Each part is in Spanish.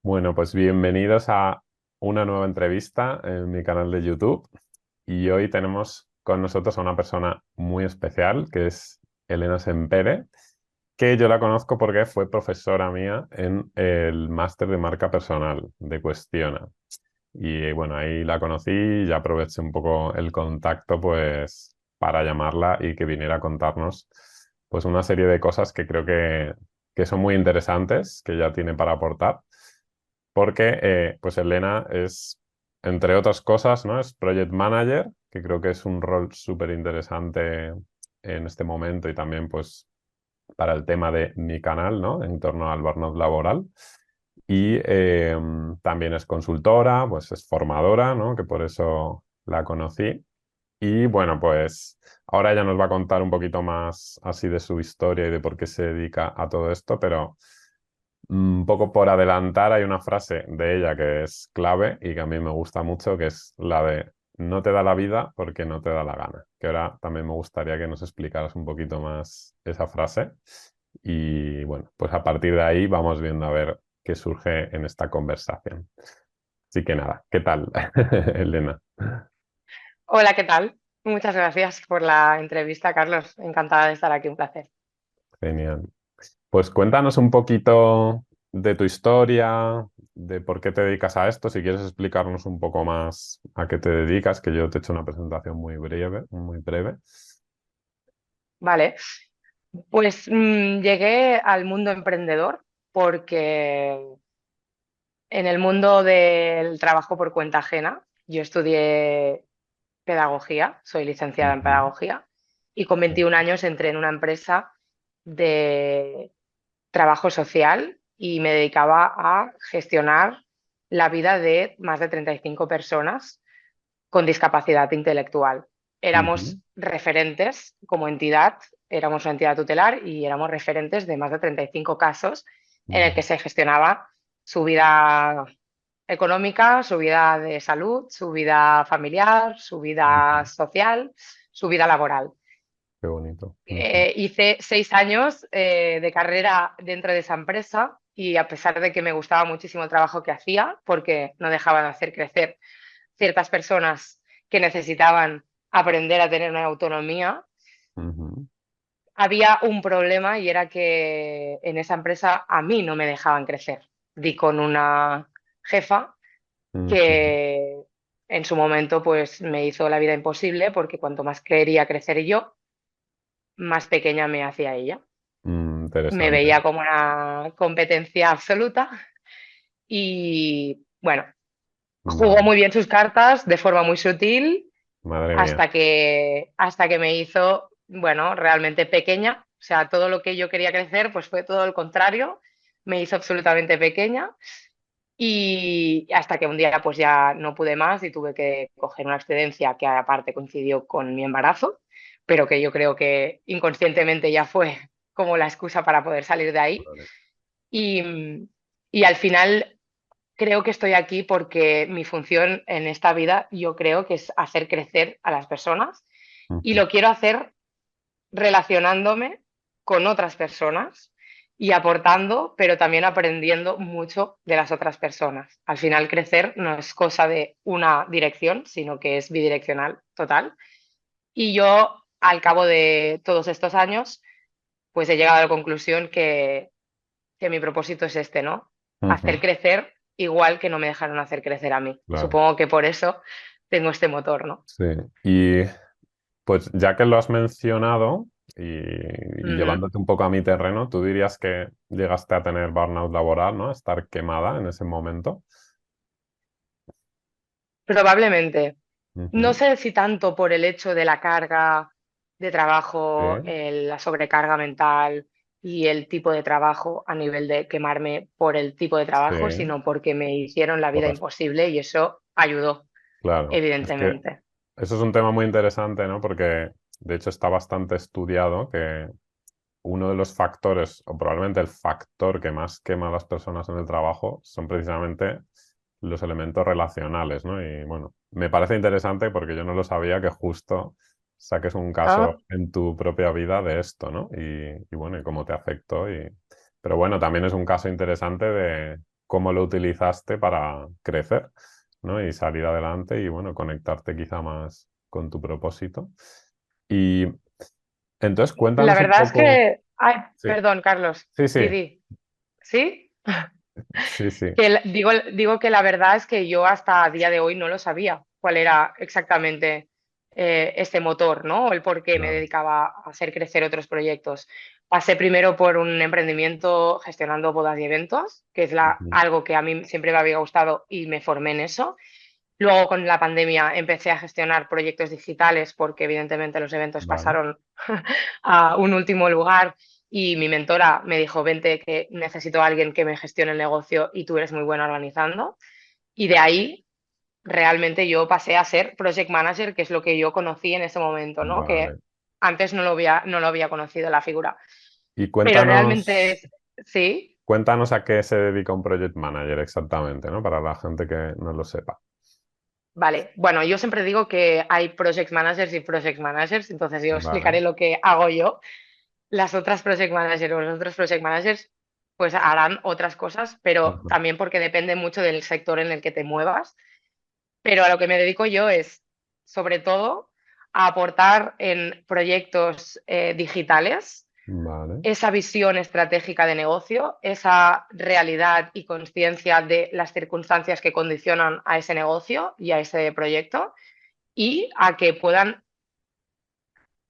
Bueno, pues bienvenidos a una nueva entrevista en mi canal de YouTube. Y hoy tenemos con nosotros a una persona muy especial, que es Elena Sempere, que yo la conozco porque fue profesora mía en el máster de marca personal de Cuestiona. Y bueno, ahí la conocí y ya aproveché un poco el contacto pues para llamarla y que viniera a contarnos pues una serie de cosas que creo que son muy interesantes, que ya tiene para aportar. Porque pues Elena es, entre otras cosas, ¿no? Es Project Manager, que creo que es un rol súper interesante en este momento y también pues para el tema de mi canal, ¿no? En torno al burnout laboral. Y también es consultora, pues es formadora, ¿no? Que por eso la conocí. Y bueno, pues ahora ella nos va a contar un poquito más así de su historia y de por qué se dedica a todo esto, pero un poco por adelantar, hay una frase de ella que es clave y que a mí me gusta mucho, que es la de no te da la vida porque no te da la gana. Que ahora también me gustaría que nos explicaras un poquito más esa frase. Y bueno, pues a partir de ahí vamos viendo a ver qué surge en esta conversación. Así que nada, ¿qué tal, Elena? Hola, ¿qué tal? Muchas gracias por la entrevista, Carlos. Encantada de estar aquí, un placer. Genial. Pues cuéntanos un poquito de tu historia, de por qué te dedicas a esto, si quieres explicarnos un poco más a qué te dedicas, que yo te he hecho una presentación muy breve, muy breve. Vale, pues llegué al mundo emprendedor porque en el mundo del trabajo por cuenta ajena, yo estudié pedagogía, soy licenciada en Ujú. pedagogía y con 21 años entré en una empresa de trabajo social y me dedicaba a gestionar la vida de más de 35 personas con discapacidad intelectual. Ujú. Éramos referentes como entidad, éramos una entidad tutelar y éramos referentes de más de 35 casos en el Vale. que se gestionaba su vida económica, su vida de salud, su vida familiar, su vida Ujú. social, su vida laboral. Qué bonito. Ujú. Hice 6 años de carrera dentro de esa empresa y a pesar de que me gustaba muchísimo el trabajo que hacía, porque no dejaban de hacer crecer ciertas personas que necesitaban aprender a tener una autonomía, Ujú. había un problema y era que en esa empresa a mí no me dejaban crecer. Di con una jefa Ujú. que en su momento pues me hizo la vida imposible porque cuanto más quería crecer yo, más pequeña me hacía ella. Me Interesante. veía como una competencia absoluta y bueno, jugó Vale. muy bien sus cartas de forma muy sutil Madre mía. hasta que me hizo, bueno, realmente pequeña. O sea, todo lo que yo quería crecer, pues fue todo lo contrario. Me hizo absolutamente pequeña y hasta que un día pues ya no pude más y tuve que coger una excedencia que aparte coincidió con mi embarazo, pero que yo creo que inconscientemente ya fue como la excusa para poder salir de ahí. Vale. Y, y al final creo que estoy aquí porque mi función en esta vida yo creo que es hacer crecer a las personas y Ujú. lo quiero hacer relacionándome con otras personas y aportando, pero también aprendiendo mucho de las otras personas. Al final crecer no es cosa de una dirección, sino que es bidireccional total. Y yo, al cabo de todos estos años, pues he llegado a la conclusión que mi propósito es este, ¿no? Hacer Ujú. crecer igual que no me dejaron hacer crecer a mí. Claro. Supongo que por eso tengo este motor, ¿no? Sí. Y pues ya que lo has mencionado y Ujú. llevándote un poco a mi terreno, tú dirías que llegaste a tener burnout laboral, ¿no? Estar quemada en ese momento. Probablemente. No Ujú. sé si tanto por el hecho de la carga de trabajo, Sí, la sobrecarga mental y el tipo de trabajo a nivel de quemarme por el tipo de trabajo, sí, sino porque me hicieron la por vida las- imposible y eso ayudó, claro. Es que evidentemente. eso es un tema muy interesante, ¿no? Porque de hecho está bastante estudiado que uno de los factores, o probablemente el factor que más quema a las personas en el trabajo, son precisamente los elementos relacionales, ¿no? Y bueno, me parece interesante porque yo no lo sabía que justo saques un Ah, caso en tu propia vida de esto, ¿no? Y bueno, y cómo te afectó. Pero bueno, también es un caso interesante de cómo lo utilizaste para crecer, ¿no? Y salir adelante y, bueno, conectarte quizá más con tu propósito. Y entonces La cuéntanos un verdad es poco. que, ay, Sí, perdón, Carlos, sí, sí, Didi, ¿sí? sí, sí. Digo que la verdad es que yo hasta a día de hoy no lo sabía cuál era exactamente este motor, ¿no? O el por qué me Claro. dedicaba a hacer crecer otros proyectos. Pasé primero por un emprendimiento gestionando bodas y eventos, que es Ujú. algo que a mí siempre me había gustado y me formé en eso. Luego con la pandemia empecé a gestionar proyectos digitales porque evidentemente los eventos Vale. pasaron a un último lugar y mi mentora me dijo, vente que necesito a alguien que me gestione el negocio y tú eres muy buena organizando. Y de ahí realmente yo pasé a ser project manager, que es lo que yo conocí en ese momento, ¿no? Que Vale. antes no lo había conocido la figura. Y Pero realmente cuéntanos, es, sí, cuéntanos a qué se dedica un project manager exactamente, ¿no? Para la gente que no lo sepa. vale. Bueno, yo siempre digo que hay project managers y project managers, entonces yo Vale. explicaré lo que hago yo. Las otras project managers o los otros project managers pues harán otras cosas, pero Ujú. también porque depende mucho del sector en el que te muevas. Pero a lo que me dedico yo es, sobre todo, a aportar en proyectos digitales Vale. esa visión estratégica de negocio, esa realidad y conciencia de las circunstancias que condicionan a ese negocio y a ese proyecto y a que puedan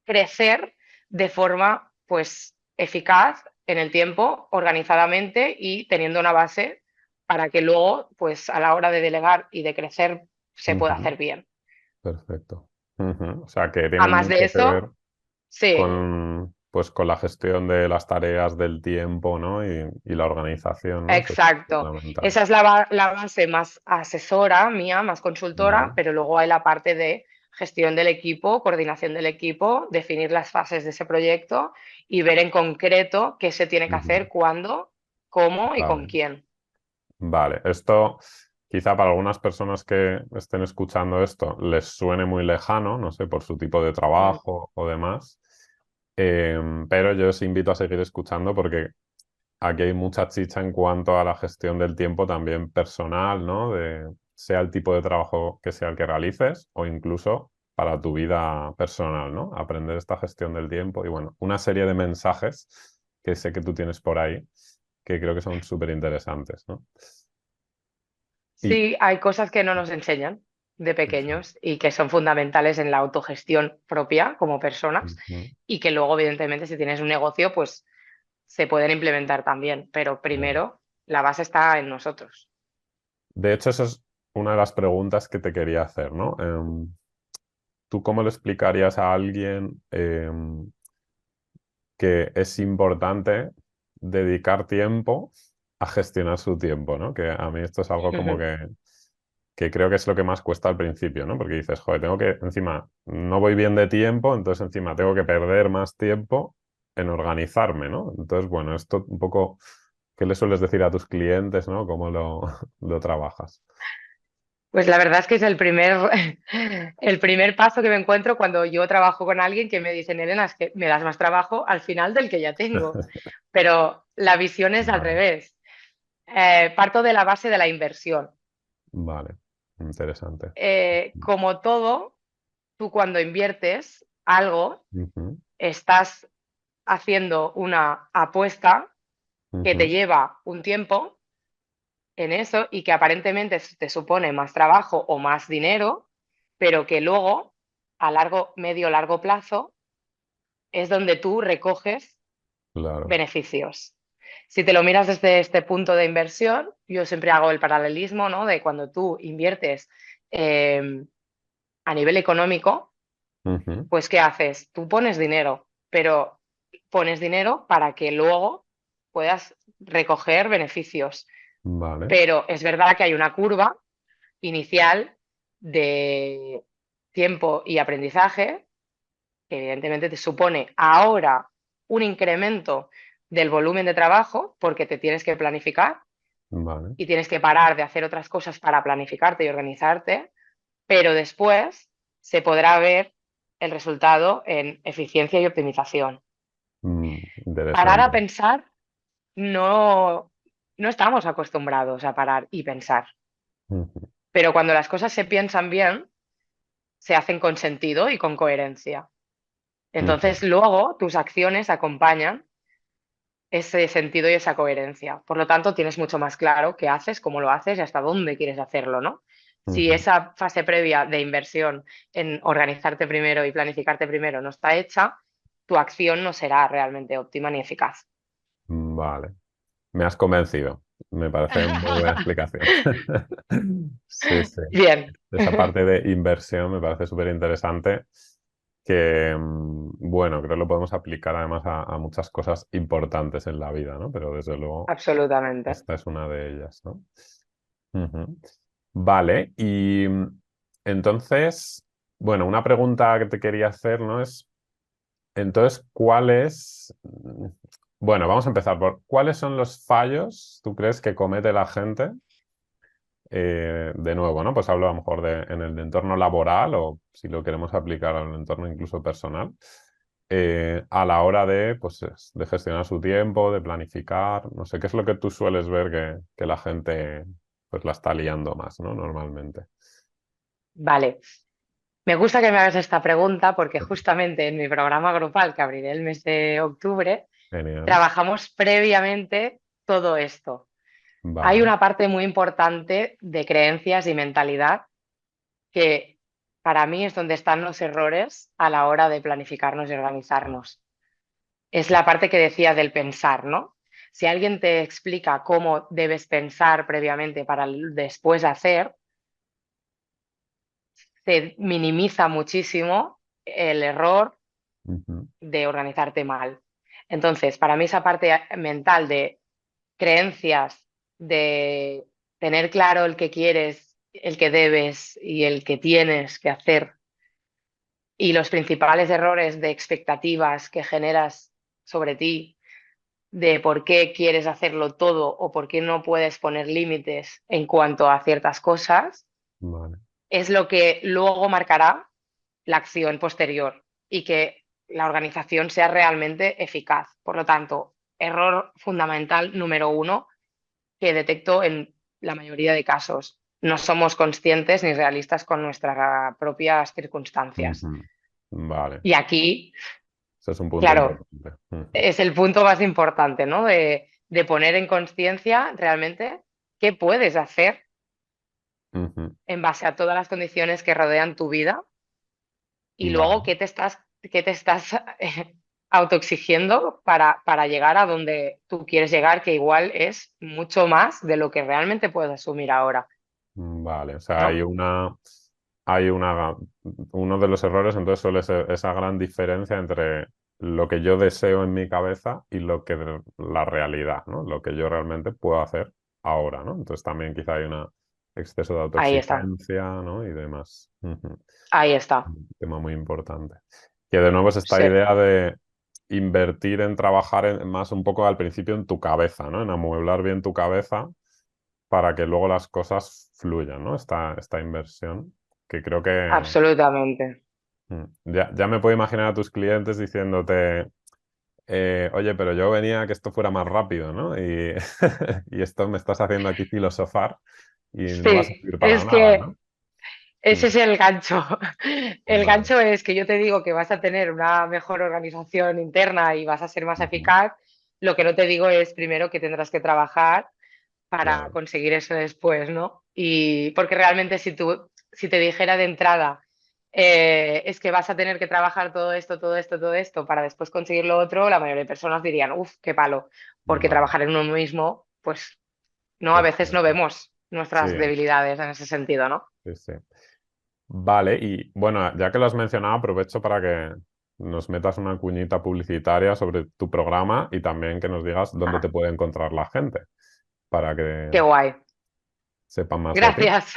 crecer de forma pues eficaz en el tiempo, organizadamente y teniendo una base para que luego pues a la hora de delegar y de crecer se pueda Ujú. hacer bien. Perfecto. Ujú. O sea, que A tiene más de mucho que ver eso, sí, con, pues, con la gestión de las tareas del tiempo, ¿no? Y la organización, ¿no? Que es exacto. fundamental. Esa es la base más asesora mía, más consultora, Vale. pero luego hay la parte de gestión del equipo, coordinación del equipo, definir las fases de ese proyecto y ver en concreto qué se tiene que Ujú. hacer, cuándo, cómo y con Vale. quién. Vale. Esto quizá para algunas personas que estén escuchando esto les suene muy lejano, no sé, por su tipo de Mm. trabajo o demás. Pero yo os invito a seguir escuchando porque aquí hay mucha chicha en cuanto a la gestión del tiempo también personal, ¿no? Sea el tipo de trabajo que sea el que realices o incluso para tu vida personal, ¿no? Aprender esta gestión del tiempo y bueno, una serie de mensajes que sé que tú tienes por ahí que creo que son súper interesantes, ¿no? Y Sí, hay cosas que no nos enseñan de eso. pequeños y que son fundamentales en la autogestión propia como personas Ujú. y que luego, evidentemente, si tienes un negocio, pues se pueden implementar también, pero Claro. primero la base está en nosotros. De hecho, esa es una de las preguntas que te quería hacer, ¿no? ¿Tú cómo le explicarías a alguien que es importante dedicar tiempo a gestionar su tiempo, ¿no? Que a mí esto es algo como que creo que es lo que más cuesta al principio, ¿no? Porque dices, joder, tengo que, encima, no voy bien de tiempo, entonces encima tengo que perder más tiempo en organizarme, ¿no? Entonces, bueno, esto un poco, ¿qué le sueles decir a tus clientes, ¿no? ¿Cómo lo trabajas? Pues la verdad es que es el primer paso que me encuentro cuando yo trabajo con alguien que me dicen, Elena, es que me das más trabajo al final del que ya tengo. Pero la visión es al Vale, revés. Parto de la base de la inversión. vale, interesante. Como todo, tú cuando inviertes algo, Ujú, estás haciendo una apuesta que te ujú, lleva un tiempo en eso y que aparentemente te supone más trabajo o más dinero, pero que luego, a largo, medio, largo plazo, es donde tú recoges claro, beneficios. Si te lo miras desde este punto de inversión, yo siempre hago el paralelismo, ¿no? De cuando tú inviertes eh, a nivel económico, ujú, pues ¿qué haces? Tú pones dinero, pero pones dinero para que luego puedas recoger beneficios. vale, Pero es verdad que hay una curva inicial de tiempo y aprendizaje, que evidentemente te supone ahora un incremento del volumen de trabajo, porque te tienes que planificar vale. y tienes que parar de hacer otras cosas para planificarte y organizarte, pero después se podrá ver el resultado en eficiencia y optimización. Parar a Interesante. pensar no, no estamos acostumbrados a parar y pensar. Ujú, Pero cuando las cosas se piensan bien, se hacen con sentido y con coherencia. ujú. Entonces, luego tus acciones acompañan ese sentido y esa coherencia. Por lo tanto, tienes mucho más claro qué haces, cómo lo haces y hasta dónde quieres hacerlo, ¿no? Si Ujú. esa fase previa de inversión en organizarte primero y planificarte primero no está hecha, tu acción no será realmente óptima ni eficaz. Vale, me has convencido. Me parece muy buena explicación. Sí, sí. Bien, Esa parte de inversión me parece súper interesante que, bueno, creo que lo podemos aplicar además a muchas cosas importantes en la vida, ¿no? Pero desde luego absolutamente. esta es una de ellas, ¿no? Ujú. Vale, y entonces, bueno, una pregunta que te quería hacer, ¿no? Es, entonces, ¿cuáles... Bueno, vamos a empezar por, ¿cuáles son los fallos, tú crees, que comete la gente? De nuevo, ¿no? Pues hablo a lo mejor en el entorno laboral o si lo queremos aplicar al entorno incluso personal, a la hora de, pues, de gestionar su tiempo, de planificar, no sé, ¿qué es lo que tú sueles ver que la gente pues la está liando más, ¿no? Normalmente. Vale. Me gusta que me hagas esta pregunta porque justamente en mi programa grupal que abriré el mes de octubre, Genial. trabajamos previamente todo esto. Hay Vale. una parte muy importante de creencias y mentalidad que para mí es donde están los errores a la hora de planificarnos y organizarnos. Es la parte que decía del pensar, ¿no? Si alguien te explica cómo debes pensar previamente para después hacer, se minimiza muchísimo el error Ujú, de organizarte mal. Entonces, para mí esa parte mental de creencias, de tener claro el que quieres, el que debes y el que tienes que hacer y los principales errores de expectativas que generas sobre ti, de por qué quieres hacerlo todo o por qué no puedes poner límites en cuanto a ciertas cosas, vale. es lo que luego marcará la acción posterior y que la organización sea realmente eficaz. Por lo tanto, error fundamental número uno que detecto en la mayoría de casos. No somos conscientes ni realistas con nuestras propias circunstancias. Ujú. Vale. Y aquí, Ese es un punto claro, importante. Ujú, es el punto más importante, ¿no? De poner en conciencia realmente qué puedes hacer ujú. en base a todas las condiciones que rodean tu vida y luego Vale. qué te estás autoexigiendo para llegar a donde tú quieres llegar, que igual es mucho más de lo que realmente puedes asumir ahora, Vale, o sea, ¿no? hay uno de los errores, entonces suele ser esa gran diferencia entre lo que yo deseo en mi cabeza y lo que la realidad, ¿no? Lo que yo realmente puedo hacer ahora, ¿no? Entonces también quizá hay un exceso de Ahí está, autoexigencia, ¿no? Y demás. Ujú. ahí está. Un tema muy importante. Que de nuevo es esta Sí, idea de invertir en trabajar más un poco al principio en tu cabeza, ¿no? En amueblar bien tu cabeza para que luego las cosas fluyan, ¿no? Esta inversión, que creo que absolutamente. ya me puedo imaginar a tus clientes diciéndote, oye, pero yo venía a que esto fuera más rápido, ¿no? Y, y esto me estás haciendo aquí filosofar y no va a Sí, servir para es nada, que ¿no? ese Mm, es el gancho. El vale, gancho es que yo te digo que vas a tener una mejor organización interna y vas a ser más ujú, eficaz. Lo que no te digo es primero que tendrás que trabajar para claro, conseguir eso después, ¿no? Y porque realmente si te dijera de entrada, es que vas a tener que trabajar todo esto, todo esto, todo esto para después conseguir lo otro, la mayoría de personas dirían, uff, qué palo, porque vale, trabajar en uno mismo, pues no, a veces no perfecto. vemos Sí, nuestras debilidades en ese sentido, ¿no? sí, sí. Vale, y bueno, ya que lo has mencionado, aprovecho para que nos metas una cuñita publicitaria sobre tu programa y también que nos digas dónde te Ah, puede encontrar la gente para que qué guay. sepan más de ti. Gracias.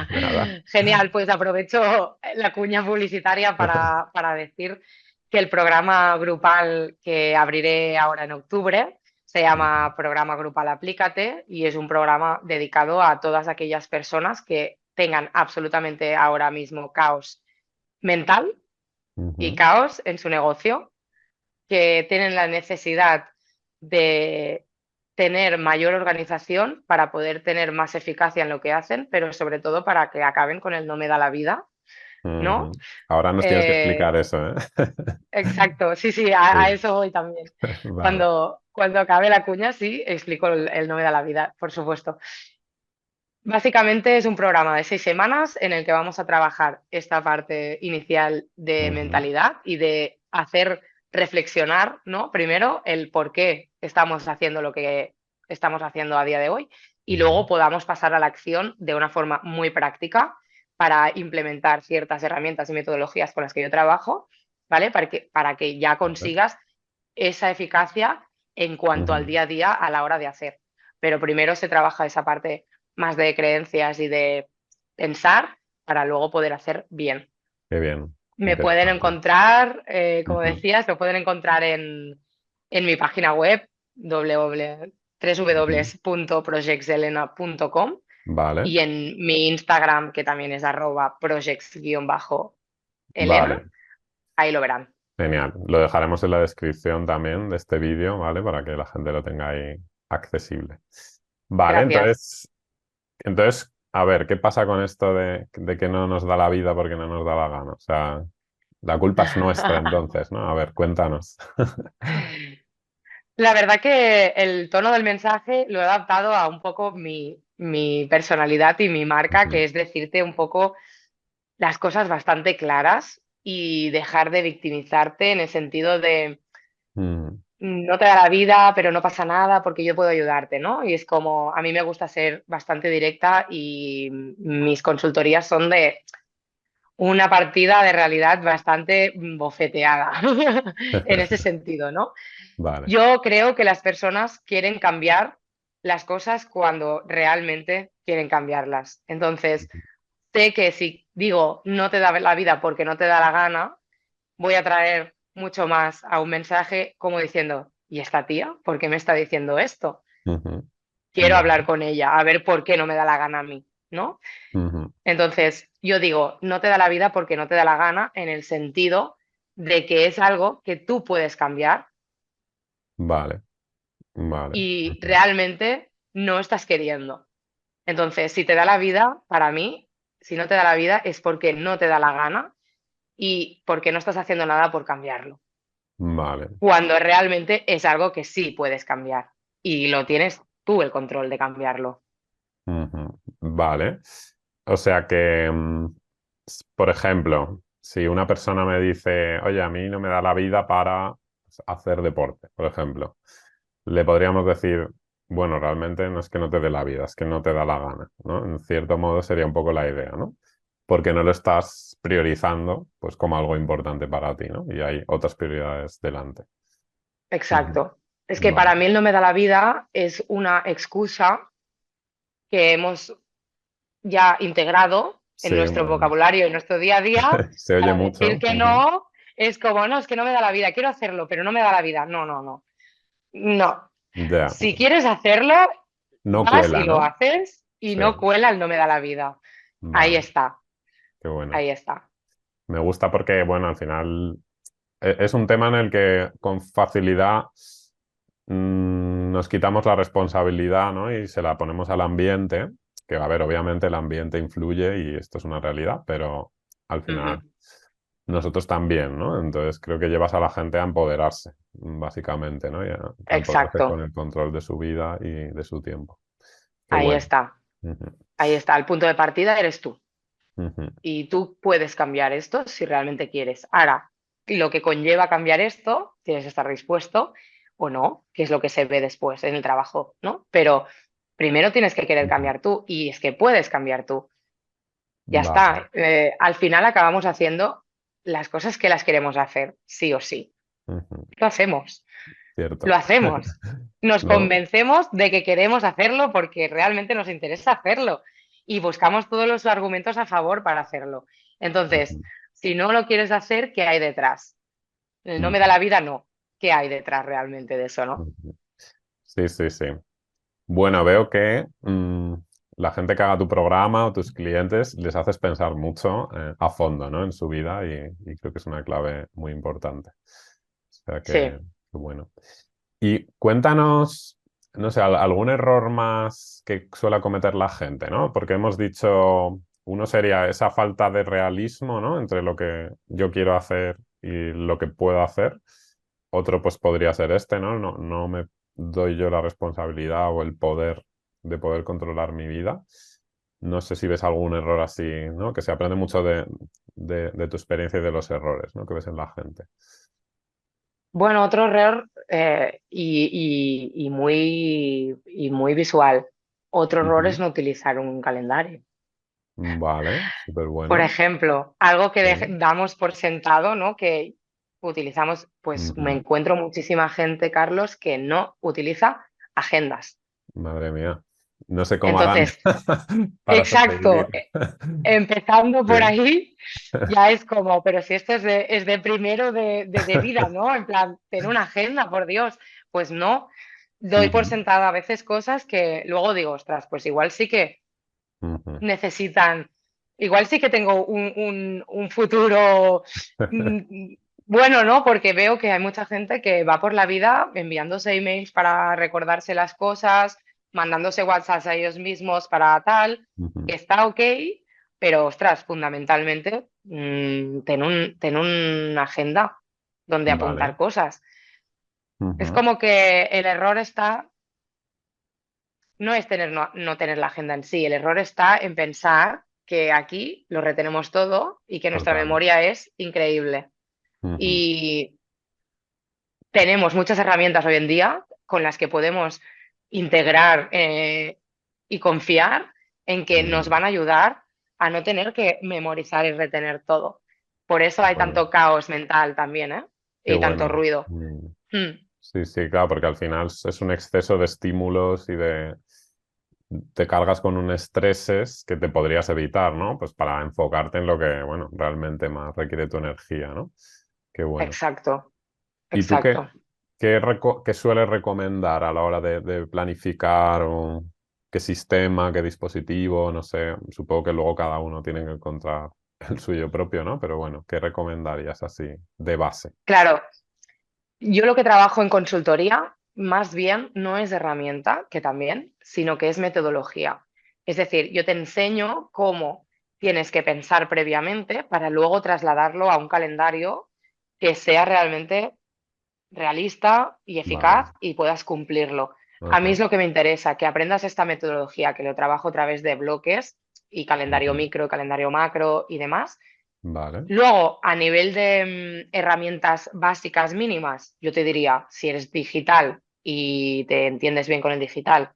Nada. Genial, pues aprovecho la cuña publicitaria para decir que el programa grupal que abriré ahora en octubre se Ujú, llama Programa Grupal Aplícate y es un programa dedicado a todas aquellas personas que tengan absolutamente ahora mismo caos mental y ujú, caos en su negocio, que tienen la necesidad de tener mayor organización para poder tener más eficacia en lo que hacen, pero sobre todo para que acaben con el no me da la vida, ¿no? Ujú. Ahora nos tienes que explicar Eh, eso, ¿eh? exacto, sí, sí, a Sí, eso voy también. vale. Cuando acabe la cuña, sí, explico el no me da la vida, por supuesto. Básicamente es un programa de 6 semanas en el que vamos a trabajar esta parte inicial de Ujú, mentalidad y de hacer reflexionar, ¿no? Primero el por qué estamos haciendo lo que estamos haciendo a día de hoy y ujú, luego podamos pasar a la acción de una forma muy práctica para implementar ciertas herramientas y metodologías con las que yo trabajo, ¿vale? Para que ya vale. consigas esa eficacia en cuanto al Ujú, día a día a la hora de hacer. Pero primero se trabaja esa parte más de creencias y de pensar para luego poder hacer bien. qué bien, Me pueden interesante. encontrar, como Ujú, decías, lo pueden encontrar en mi página web ujú. www.projectselena.com Vale, y en mi Instagram, que también es @projects_elena, vale, ahí lo verán. genial. Lo dejaremos en la descripción también de este vídeo, ¿vale? Para que la gente lo tenga ahí accesible. Vale, Gracias. entonces, a ver, ¿qué pasa con esto de que no nos da la vida porque no nos da la gana? O sea, la culpa es nuestra entonces, ¿no? A ver, cuéntanos. La verdad que el tono del mensaje lo he adaptado a un poco mi personalidad y mi marca, que Ujú, es decirte un poco las cosas bastante claras y dejar de victimizarte en el sentido de ujú, no te da la vida, pero no pasa nada porque yo puedo ayudarte, ¿no? Y es como, a mí me gusta ser bastante directa y mis consultorías son de una partida de realidad bastante bofeteada en ese sentido, ¿no? vale. Yo creo que las personas quieren cambiar las cosas cuando realmente quieren cambiarlas. Entonces, sé que si digo no te da la vida porque no te da la gana, voy a traer mucho más a un mensaje como diciendo, ¿y esta tía? ¿Por qué me está diciendo esto? Ujú, Quiero vale. hablar con ella, a ver por qué no me da la gana a mí, ¿no? Ujú, Entonces, yo digo, no te da la vida porque no te da la gana en el sentido de que es algo que tú puedes cambiar vale, vale. y Ujú, realmente no estás queriendo. Entonces, si te da la vida, para mí, si no te da la vida es porque no te da la gana y porque no estás haciendo nada por cambiarlo. vale. Cuando realmente es algo que sí puedes cambiar y lo tienes tú el control de cambiarlo. Ujú, vale. O sea que, por ejemplo, si una persona me dice, oye, a mí no me da la vida para hacer deporte, por ejemplo, le podríamos decir, bueno, realmente no es que no te dé la vida, es que no te da la gana, ¿no? En cierto modo sería un poco la idea, ¿no? Porque no lo estás priorizando, pues como algo importante para ti, ¿no? Y hay otras prioridades delante. Ujú, Exacto. Es que para vale. mí el no me da la vida es una excusa que hemos ya integrado en Sí, nuestro vocabulario, en nuestro día a día, se oye para decir mucho. que Ujú. no, es como, no, es que no me da la vida, quiero hacerlo, pero no me da la vida. No, no, no. No. Ya, Si quieres hacerlo, no vas y cuela, lo ¿no? haces y Sí, no cuela el no me da la vida. Ahí vale, está, qué bueno. ahí está. Me gusta porque, bueno, al final es un tema en el que con facilidad nos quitamos la responsabilidad, ¿no? Y se la ponemos al ambiente, que a ver, obviamente el ambiente influye y esto es una realidad, pero al Ujú. final nosotros también, ¿no? Entonces creo que llevas a la gente a empoderarse, básicamente, ¿no? Y a empoderarse con Exacto, el control de su vida y de su tiempo. Qué ahí bueno. está, Ujú, ahí está. El punto de partida eres tú. ujú, Y tú puedes cambiar esto si realmente quieres. Ahora, lo que conlleva cambiar esto, tienes que estar dispuesto o no, que es lo que se ve después en el trabajo, ¿no? Pero primero tienes que querer ujú. cambiar tú y es que puedes cambiar tú. Ya Vale. está. Al final acabamos haciendo las cosas que las queremos hacer, sí o sí. Ujú, Lo hacemos, lo cierto. hacemos. Nos ¿No? convencemos de que queremos hacerlo porque realmente nos interesa hacerlo y buscamos todos los argumentos a favor para hacerlo. Entonces, Ujú, si no lo quieres hacer, ¿qué hay detrás? El no me da ujú, la vida, no. ¿Qué hay detrás realmente de eso, no? ujú. Sí, sí, sí. Bueno, veo que la gente que haga tu programa o tus clientes les haces pensar mucho a fondo, ¿no? En su vida y creo que es una clave muy importante. O sea Sí. que bueno. Y cuéntanos. no sé, algún error más que suele cometer la gente, ¿no? Porque hemos dicho, uno sería esa falta de realismo, ¿no? Entre lo que yo quiero hacer y lo que puedo hacer. Otro, pues podría ser este, ¿no? No me doy yo la responsabilidad o el poder de poder controlar mi vida. No sé si ves algún error así, ¿no? Que se aprende mucho de tu experiencia y de los errores, ¿no? Que ves en la gente. Bueno, otro error y muy visual. Otro error es Ujú. no utilizar un calendario. Vale, súper Por bueno. ejemplo, algo que Sí. damos por sentado, ¿no? Que utilizamos, pues me Ujú. encuentro muchísima gente, Carlos, que no utiliza agendas. Madre mía. No sé cómo harán Entonces, para exacto, sobrevivir. empezando Sí. por ahí, ya es como, pero si esto es de primero de vida, ¿no? En plan, tener una agenda, por Dios. Pues no, doy por Ujú, sentada a veces cosas que luego digo, ostras, pues igual sí que ujú. necesitan, igual sí que tengo un futuro bueno, ¿no? Porque veo que hay mucha gente que va por la vida enviándose emails para recordarse las cosas, mandándose WhatsApps a ellos mismos para tal, que Ujú. está ok, pero ostras, fundamentalmente, ten una agenda donde Vale. apuntar cosas. Es Ujú. como que el error está, no es no tener la agenda en sí, el error está en pensar que aquí lo retenemos todo y que nuestra Total. memoria es increíble. Ujú. Y tenemos muchas herramientas hoy en día con las que podemos integrar y confiar en que nos Mm, van a ayudar a no tener que memorizar y retener todo. Por eso hay bueno, tanto caos mental también, ¿eh? qué Y tanto bueno. ruido. Mm, Sí, sí, claro, porque al final es un exceso de estímulos y de... Te cargas con un estreses que te podrías evitar, ¿no? Pues para enfocarte en lo que, bueno, realmente más requiere tu energía, ¿no? Qué bueno. exacto, ¿Y tú exacto. qué sueles recomendar a la hora de planificar o qué sistema, qué dispositivo? No sé, supongo que luego cada uno tiene que encontrar el suyo propio, ¿no? Pero bueno, ¿qué recomendarías así de base? Claro, yo lo que trabajo en consultoría, más bien, no es herramienta, que también, sino que es metodología. Es decir, yo te enseño cómo tienes que pensar previamente para luego trasladarlo a un calendario que sea realmente realista y Vale. eficaz y puedas cumplirlo. A mí Ajá. es lo que me interesa, que aprendas esta metodología, que lo trabajo a través de bloques y calendario Ujú. micro, calendario macro y demás. Vale. Luego, a nivel de herramientas básicas mínimas, yo te diría, si eres digital y te entiendes bien con el digital,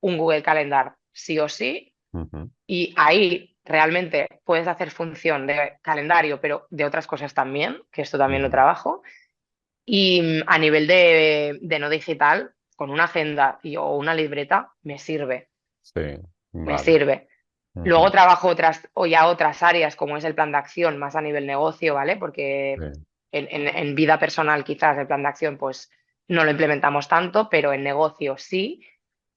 un Google Calendar sí o sí, Ujú. y ahí realmente puedes hacer función de calendario, pero de otras cosas también, que esto también lo Ujú. trabajo. Y a nivel de no digital, con una agenda o una libreta, me sirve, Sí, me vale. sirve. Luego Ujú. trabajo o ya otras áreas, como es el plan de acción, más a nivel negocio, ¿vale? Porque Sí. en vida personal quizás el plan de acción pues no lo implementamos tanto, pero en negocio sí.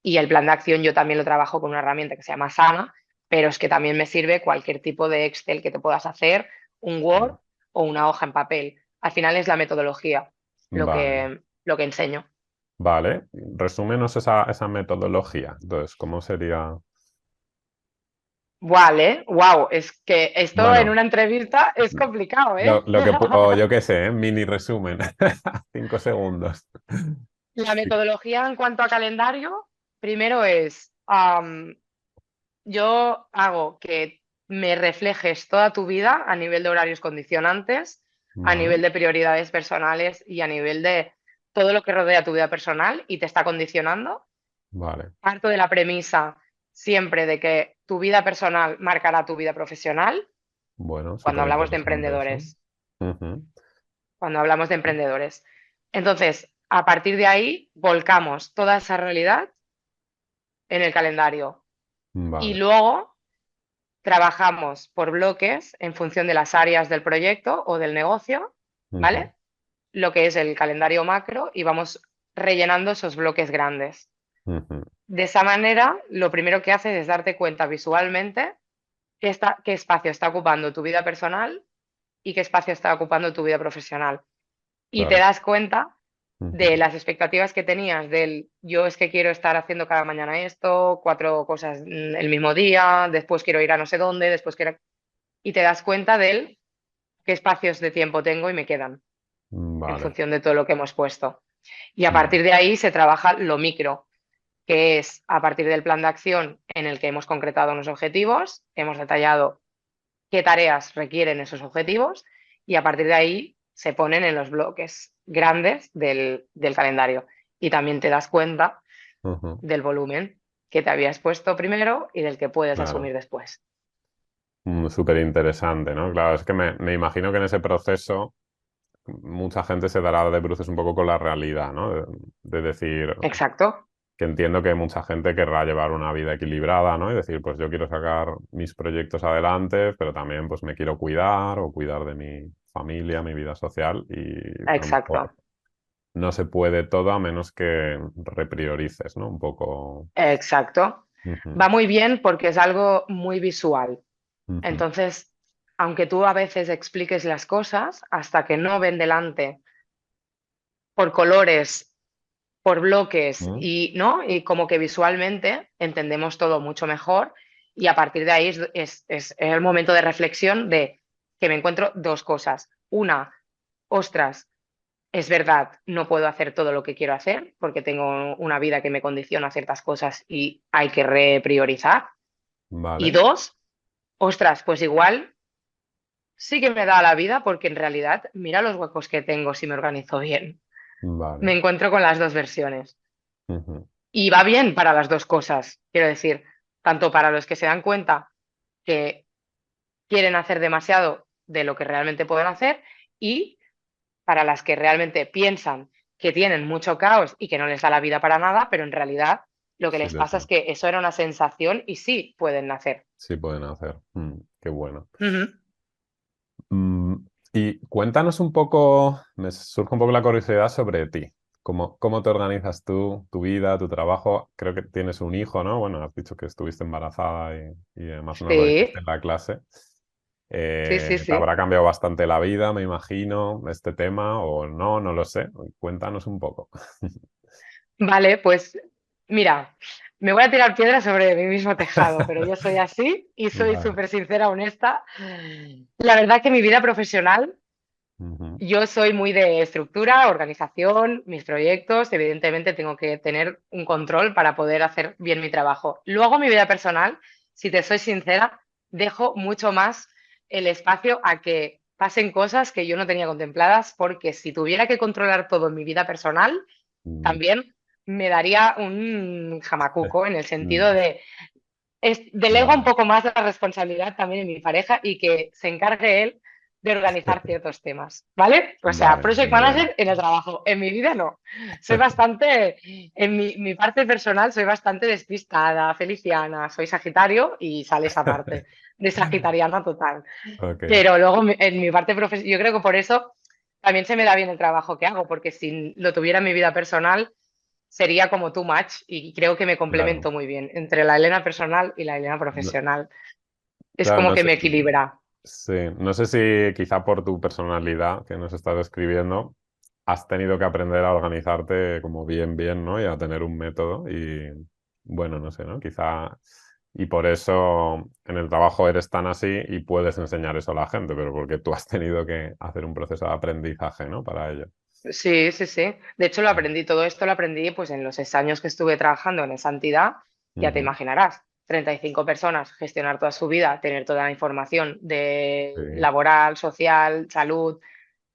Y el plan de acción yo también lo trabajo con una herramienta que se llama Sana, pero es que también me sirve cualquier tipo de Excel que te puedas hacer, un Sí. Word o una hoja en papel. Al final es la metodología Vale. lo que enseño. Vale. Resúmenos esa metodología. Entonces, ¿cómo sería? Vale, wow, es que esto en Bueno. una entrevista es complicado, ¿eh? O yo qué sé, ¿eh? Mini resumen. 5 segundos. La Sí. metodología en cuanto a calendario, primero es, yo hago que me reflejes toda tu vida a nivel de horarios condicionantes, a Vale, nivel de prioridades personales y a nivel de todo lo que rodea tu vida personal y te está condicionando. vale. Parto de la premisa siempre de que tu vida personal marcará tu vida profesional Bueno, cuando súper hablamos de interesante eso. emprendedores. Ujú. Cuando hablamos de emprendedores. Entonces, a partir de ahí, volcamos toda esa realidad en el calendario y Vale. luego trabajamos por bloques en función de las áreas del proyecto o del negocio, Ujú. ¿vale? Lo que es el calendario macro y vamos rellenando esos bloques grandes. Ujú. De esa manera, lo primero que haces es darte cuenta visualmente qué espacio está ocupando tu vida personal y qué espacio está ocupando tu vida profesional. Y te Claro. das cuenta de ujú, las expectativas que tenías del yo es que quiero estar haciendo cada mañana esto, cuatro cosas el mismo día, después quiero ir a no sé dónde, después quiero... Y te das cuenta del qué espacios de tiempo tengo y me quedan en vale. función de todo lo que hemos puesto. Y a Mm, partir de ahí se trabaja lo micro, que es a partir del plan de acción en el que hemos concretado unos objetivos, hemos detallado qué tareas requieren esos objetivos y a partir de ahí se ponen en los bloques grandes del calendario. Y también te das cuenta ujú, del volumen que te habías puesto primero y del que puedes claro. asumir después. Súper interesante, ¿no? Claro, es que me imagino que en ese proceso mucha gente se dará de bruces un poco con la realidad, ¿no? De decir, Exacto, que entiendo que mucha gente querrá llevar una vida equilibrada, ¿no? Y decir, pues yo quiero sacar mis proyectos adelante, pero también pues me quiero cuidar o cuidar de mi familia, mi vida social y a lo mejor exacto, no se puede todo a menos que repriorices, ¿no? Un poco. exacto. Ujú, Va muy bien porque es algo muy visual. ujú, Entonces, aunque tú a veces expliques las cosas, hasta que no ven delante por colores, por bloques mm, y, ¿no? Y como que visualmente entendemos todo mucho mejor y a partir de ahí es el momento de reflexión de que me encuentro dos cosas. Una, ostras, es verdad, no puedo hacer todo lo que quiero hacer porque tengo una vida que me condiciona a ciertas cosas y hay que repriorizar. Y vale, dos, ostras, pues igual sí que me da la vida porque en realidad mira los huecos que tengo si me organizo bien. Me vale. encuentro con las dos versiones. Ujú, Y va bien para las dos cosas, quiero decir, tanto para los que se dan cuenta que quieren hacer demasiado de lo que realmente pueden hacer y para las que realmente piensan que tienen mucho caos y que no les da la vida para nada, pero en realidad lo que sí les les pasa da. es que eso era una sensación y sí pueden hacer. Sí pueden hacer. Qué bueno. Ujú. Mm, y cuéntanos un poco, me surge un poco la curiosidad sobre ti. ¿Cómo te organizas tú, tu vida, tu trabajo? Creo que tienes un hijo, ¿no? Bueno, has dicho que estuviste embarazada y además nos lo dijiste en Sí, la clase. sí, sí, ¿Te sí. habrá cambiado bastante la vida, me imagino, este tema o no? No lo sé. Cuéntanos un poco. Vale, pues mira, me voy a tirar piedras sobre mi mismo tejado, pero yo soy así y soy Vale. súper sincera, honesta. La verdad que mi vida profesional, Ujú, yo soy muy de estructura, organización, mis proyectos, evidentemente tengo que tener un control para poder hacer bien mi trabajo. Luego mi vida personal, si te soy sincera, dejo mucho más el espacio a que pasen cosas que yo no tenía contempladas, porque si tuviera que controlar todo en mi vida personal, mm, también me daría un jamacuco en el sentido mm, de delego un vale. poco más la responsabilidad también en mi pareja y que se encargue él de organizar ciertos temas, ¿vale? O sea, Vale, project muy bien. manager en el trabajo, en mi vida no. Soy bastante, en mi parte personal soy bastante despistada, feliciana, soy Sagitario y sale esa parte de sagitariana total. Ok, Pero luego en mi parte profesional, yo creo que por eso también se me da bien el trabajo que hago, porque si lo tuviera en mi vida personal sería como too much y creo que me claro. complemento muy bien entre la Elena personal y la Elena No- profesional. Es claro, como no que sé. me equilibra. Sí, no sé si quizá por tu personalidad que nos estás describiendo, has tenido que aprender a organizarte como bien, ¿no? Y a tener un método y bueno, no sé, ¿no? Quizá y por eso en el trabajo eres tan así y puedes enseñar eso a la gente, pero porque tú has tenido que hacer un proceso de aprendizaje, ¿no? Para ello. Sí, sí, sí. De hecho, lo aprendí, todo esto lo aprendí pues en los 6 años que estuve trabajando en esa entidad, ya te Ujú, imaginarás, 35 personas, gestionar toda su vida, tener toda la información de sí, laboral, social, salud,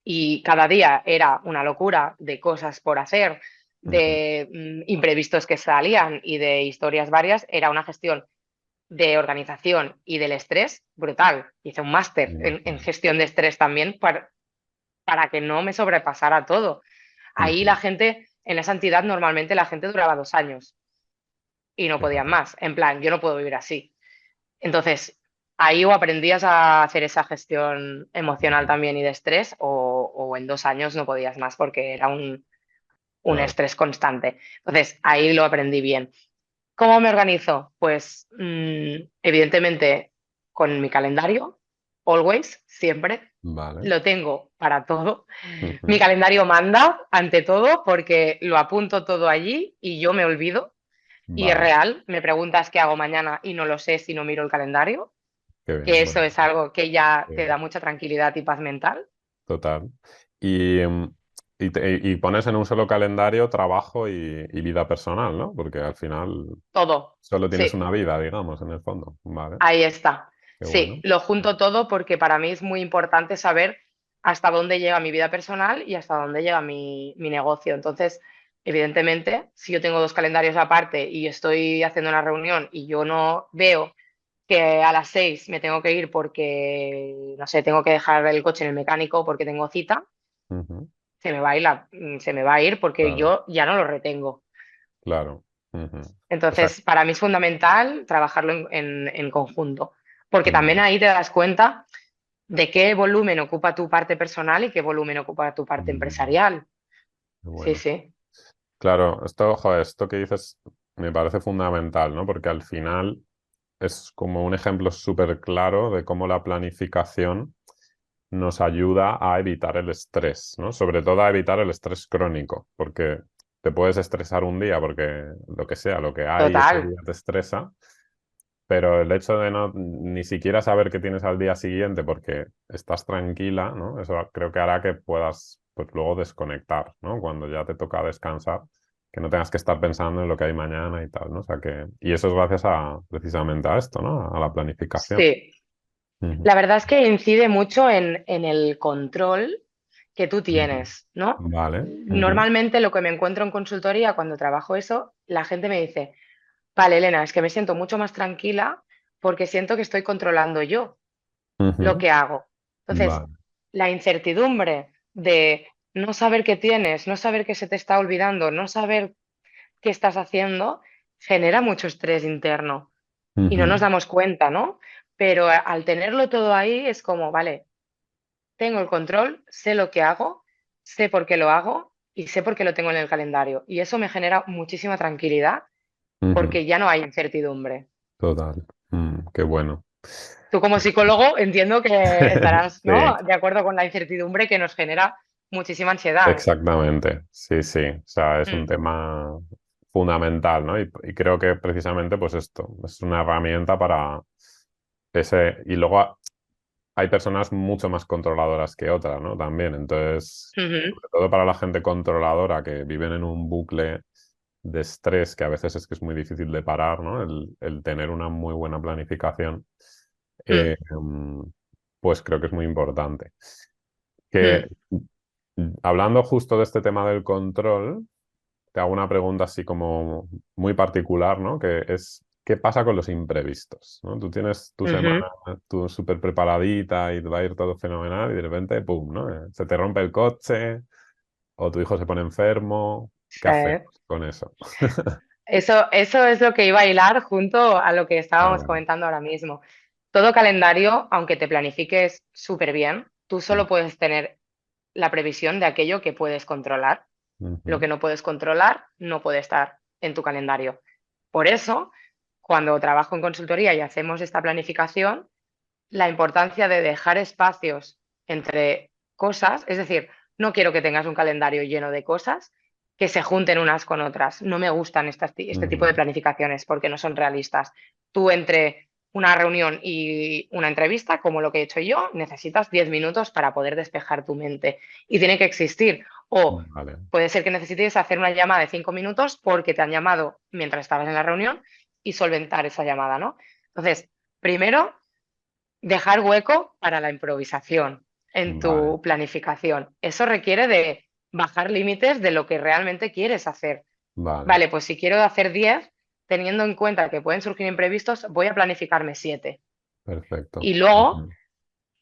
y cada día era una locura de cosas por hacer, ujú, de imprevistos que salían y de historias varias, era una gestión de organización y del estrés brutal. Hice un máster me en imagino. gestión de estrés también para que no me sobrepasara todo. Ahí la Ujú, gente, en esa entidad normalmente la gente duraba 2 años y no podían fíjate. más. En plan, yo no puedo vivir así. Entonces, ahí o aprendías a hacer esa gestión emocional Ujú, también y de estrés o en 2 años no podías más porque era un claro. estrés constante. Entonces, ahí lo aprendí bien. ¿Cómo me organizo? Pues evidentemente con mi calendario, always, siempre. Vale. Lo tengo para todo. Mi Ujú. calendario manda ante todo porque lo apunto todo allí y yo me olvido. Y es Vale, real, me preguntas qué hago mañana y no lo sé si no miro el calendario, qué que bien. eso Bueno, es algo que ya te eh, da mucha tranquilidad y paz mental. total. Y, y pones en un solo calendario trabajo y vida personal, ¿no? Porque al final Todo, solo tienes sí. una vida, digamos, en el fondo. Vale, Ahí está. qué Sí, bueno. lo junto todo porque para mí es muy importante saber hasta dónde llega mi vida personal y hasta dónde llega mi negocio. Entonces, evidentemente, si yo tengo dos calendarios aparte y estoy haciendo una reunión y yo no veo que a las 6 me tengo que ir porque, no sé, tengo que dejar el coche en el mecánico porque tengo cita, Ujú. se me va a ir, se me va a ir porque Claro, yo ya no lo retengo. claro. Ujú. O sea, Entonces, para mí es fundamental trabajarlo en conjunto, porque también vale. ahí te das cuenta de qué volumen ocupa tu parte personal y qué volumen ocupa tu parte Mm, empresarial. qué Sí, bueno. sí. Claro, esto, joder, esto que dices me parece fundamental, ¿no? Porque al final es como un ejemplo súper claro de cómo la planificación nos ayuda a evitar el estrés, ¿no? Sobre todo a evitar el estrés crónico, porque te puedes estresar un día porque lo que sea, lo que hay ese Total, día te estresa, pero el hecho de no ni siquiera saber qué tienes al día siguiente porque estás tranquila, ¿no? Eso creo que hará que puedas pues luego desconectar, ¿no? Cuando ya te toca descansar, que no tengas que estar pensando en lo que hay mañana y tal, ¿no? O sea que, y eso es gracias a precisamente a esto, ¿no? A la planificación. sí. Ujú. La verdad es que incide mucho en el control que tú Ujú. tienes, ¿no? Vale. Ujú. Normalmente lo que me encuentro en consultoría cuando trabajo eso, la gente me dice, vale, Elena, es que me siento mucho más tranquila porque siento que estoy controlando yo lo Ujú. que hago. Entonces, Vale. la incertidumbre de no saber qué tienes, no saber qué se te está olvidando, no saber qué estás haciendo, genera mucho estrés interno y no nos Ujú. damos cuenta, ¿no? Pero al tenerlo todo ahí es como, vale, tengo el control, sé lo que hago, sé por qué lo hago y sé por qué lo tengo en el calendario. Y eso me genera muchísima tranquilidad Ujú. porque ya no hay incertidumbre. Total. Qué bueno. Tú como Qué bueno. psicólogo entiendo que estarás, Sí, ¿no?, de acuerdo con la incertidumbre que nos genera muchísima ansiedad. exactamente. Sí, sí. O sea, es un Mm, tema fundamental, ¿no? Y creo que precisamente, pues esto, es una herramienta para ese. Y luego hay personas mucho más controladoras que otras, ¿no? También. Entonces, ujú, sobre todo para la gente controladora que viven en un bucle de estrés que a veces es que es muy difícil de parar, ¿no? El tener una muy buena planificación, mm, mm, pues creo que es muy importante. Que mm, hablando justo de este tema del control, te hago una pregunta así como muy particular, ¿no? Que es, ¿qué pasa con los imprevistos? ¿No? Tú tienes tu ujú. semana, tú súper preparadita y va a ir todo fenomenal y de repente, ¡pum!, ¿no? Se te rompe el coche o tu hijo se pone enfermo. ¿Qué hacemos Sí. con eso? Eso es lo que iba a hilar junto a lo que Ah, estábamos vale. comentando ahora mismo. Todo calendario, aunque te planifiques súper bien, tú Mm, solo puedes tener la previsión de aquello que puedes controlar. Lo ujú. que no puedes controlar no puede estar en tu calendario. Por eso, cuando trabajo en consultoría y hacemos esta planificación, la importancia de dejar espacios entre cosas, es decir, no quiero que tengas un calendario lleno de cosas que se junten unas con otras. No me gustan este tipo de Ujú. planificaciones porque no son realistas. Tú entre una reunión y una entrevista, como lo que he hecho yo, necesitas 10 minutos para poder despejar tu mente y tiene que existir. O Vale. puede ser que necesites hacer una llamada de 5 minutos porque te han llamado mientras estabas en la reunión y solventar esa llamada, ¿no? Entonces, primero dejar hueco para la improvisación en Vale. tu planificación. Eso requiere de bajar límites de lo que realmente quieres hacer. Vale. Vale, pues si quiero hacer 10, teniendo en cuenta que pueden surgir imprevistos, voy a planificarme 7. Perfecto. Y luego Ujú.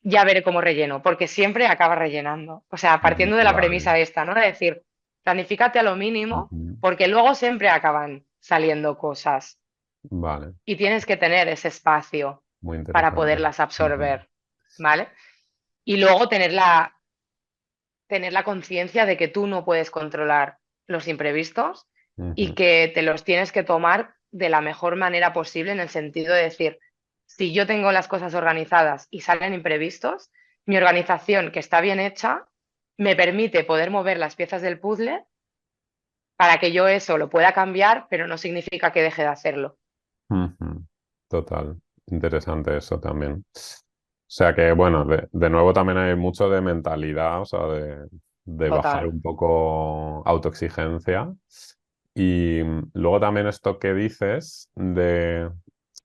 ya veré cómo relleno, porque siempre acaba rellenando. O sea, partiendo de la Vale. premisa esta, ¿no? De decir, planifícate a lo mínimo, Ujú. porque luego siempre acaban saliendo cosas Vale. y tienes que tener ese espacio Muy para interesante. poderlas Ujú. absorber, ¿vale? Y luego tener la conciencia de que tú no puedes controlar los imprevistos y Ujú. que te los tienes que tomar de la mejor manera posible en el sentido de decir, si yo tengo las cosas organizadas y salen imprevistos, mi organización, que está bien hecha, me permite poder mover las piezas del puzzle para que yo eso lo pueda cambiar, pero no significa que deje de hacerlo. Ujú. Total, interesante eso también. O sea que, bueno, de nuevo también hay mucho de mentalidad, o sea, de bajar Total. un poco autoexigencia. Y luego también esto que dices de,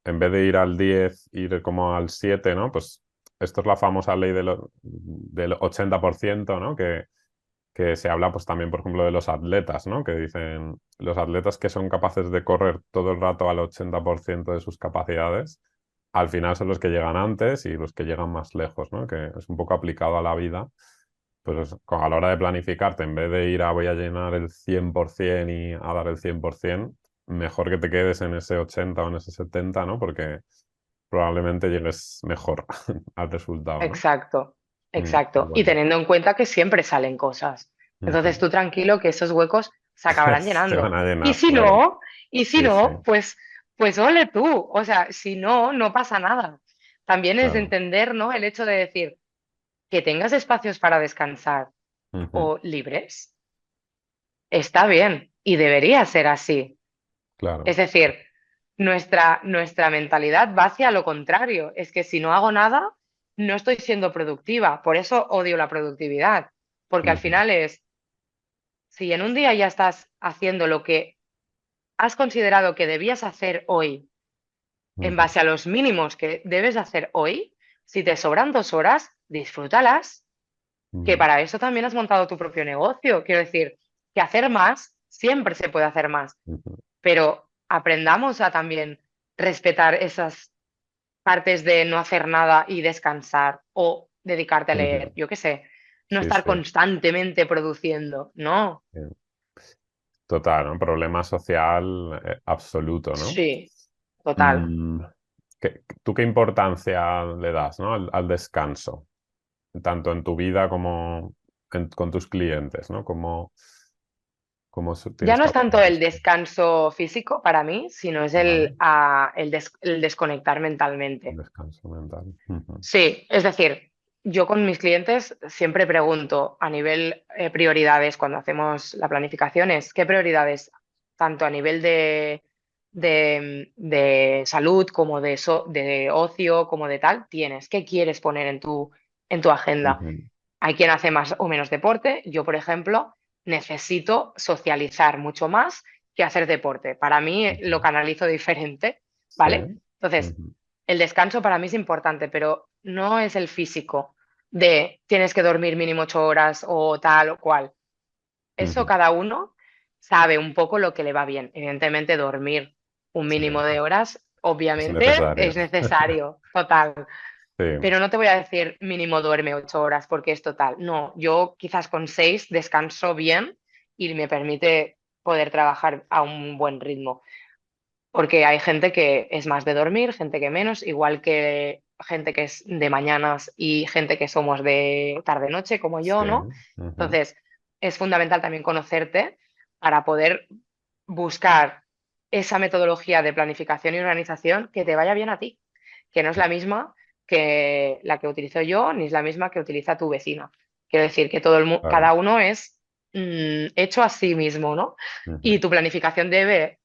en vez de ir al 10 ir como al 7, ¿no? Pues esto es la famosa ley del 80%, ¿no? Que se habla pues también, por ejemplo, de los atletas, ¿no? Que dicen, los atletas que son capaces de correr todo el rato al 80% de sus capacidades, al final son los que llegan antes y los que llegan más lejos, ¿no? Que es un poco aplicado a la vida. Pues a la hora de planificarte, en vez de ir a voy a llenar el 100% y a dar el 100%, mejor que te quedes en ese 80 o en ese 70, ¿no? Porque probablemente llegues mejor al resultado, ¿no? Exacto, Qué exacto. Y guay. teniendo en cuenta que siempre salen cosas. Entonces Ujú. tú tranquilo que esos huecos se acabarán Se van llenando. a Y llenar, si claro. no, y si Sí, sí, no, pues ole tú. O sea, si no, no pasa nada. También es de claro. entender, ¿no? El hecho de decir que tengas espacios para descansar Ujú. o libres, está bien y debería ser así. Es Claro. decir, nuestra mentalidad va hacia lo contrario. Es que si no hago nada, no estoy siendo productiva. Por eso odio la productividad. Porque al Ujú. final es, si en un día ya estás haciendo lo que has considerado que debías hacer hoy, en Ujú. base a los mínimos que debes hacer hoy, si te sobran 2 horas, disfrútalas, que Ujú. para eso también has montado tu propio negocio. Quiero decir, que hacer más, siempre se puede hacer más, Ujú. pero aprendamos a también respetar esas partes de no hacer nada y descansar o dedicarte a leer, Ujú. yo qué sé, no Sí, estar sí. constantemente produciendo, no, Sí. Total, ¿no? Problema social absoluto, ¿no? sí, total. Mm, ¿Tú qué importancia le das, ¿no? Al descanso, tanto en tu vida como con tus clientes, ¿no? ¿Cómo Ya tienes no que es tanto abordar el esto? descanso físico para mí, sino es Vale, el desconectar el mentalmente. descanso mental. Ujú. Sí, es decir, yo con mis clientes siempre pregunto a nivel prioridades cuando hacemos la planificación es qué prioridades, tanto a nivel de salud como de ocio, como de tal, tienes, qué quieres poner en tu agenda. Ujú. Hay quien hace más o menos deporte. Yo, por ejemplo, necesito socializar mucho más que hacer deporte. Para mí lo Ujú. canalizo diferente, Sí. ¿vale? Entonces, Ujú. el descanso para mí es importante, pero no es el físico de tienes que dormir mínimo 8 horas o tal o cual. Eso Ujú. cada uno sabe un poco lo que le va bien. Evidentemente, dormir un Sí, mínimo de horas, es obviamente, necesario. es necesario, total. Sí. Pero no te voy a decir mínimo duerme 8 horas porque es total. No, yo quizás con 6 descanso bien y me permite poder trabajar a un buen ritmo. Porque hay gente que es más de dormir, gente que menos, igual que gente que es de mañanas y gente que somos de tarde-noche, como yo, Sí. ¿no? Ujú. Entonces, es fundamental también conocerte para poder buscar esa metodología de planificación y organización que te vaya bien a ti, que no es la misma que la que utilizo yo, ni es la misma que utiliza tu vecina. Quiero decir que Claro. cada uno es hecho a sí mismo, ¿no? Y Ujú. tu planificación debe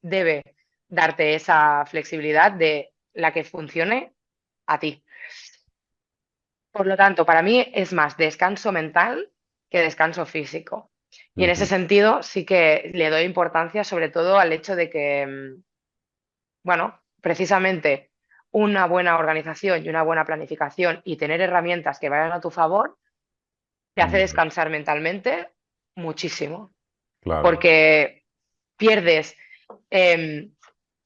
darte esa flexibilidad de la que funcione a ti. Por lo tanto, para mí es más descanso mental que descanso físico. Y en ese Ujú. sentido sí que le doy importancia sobre todo al hecho de que, bueno, precisamente una buena organización y una buena planificación y tener herramientas que vayan a tu favor te hace Ujú. descansar mentalmente muchísimo, Claro. porque pierdes em,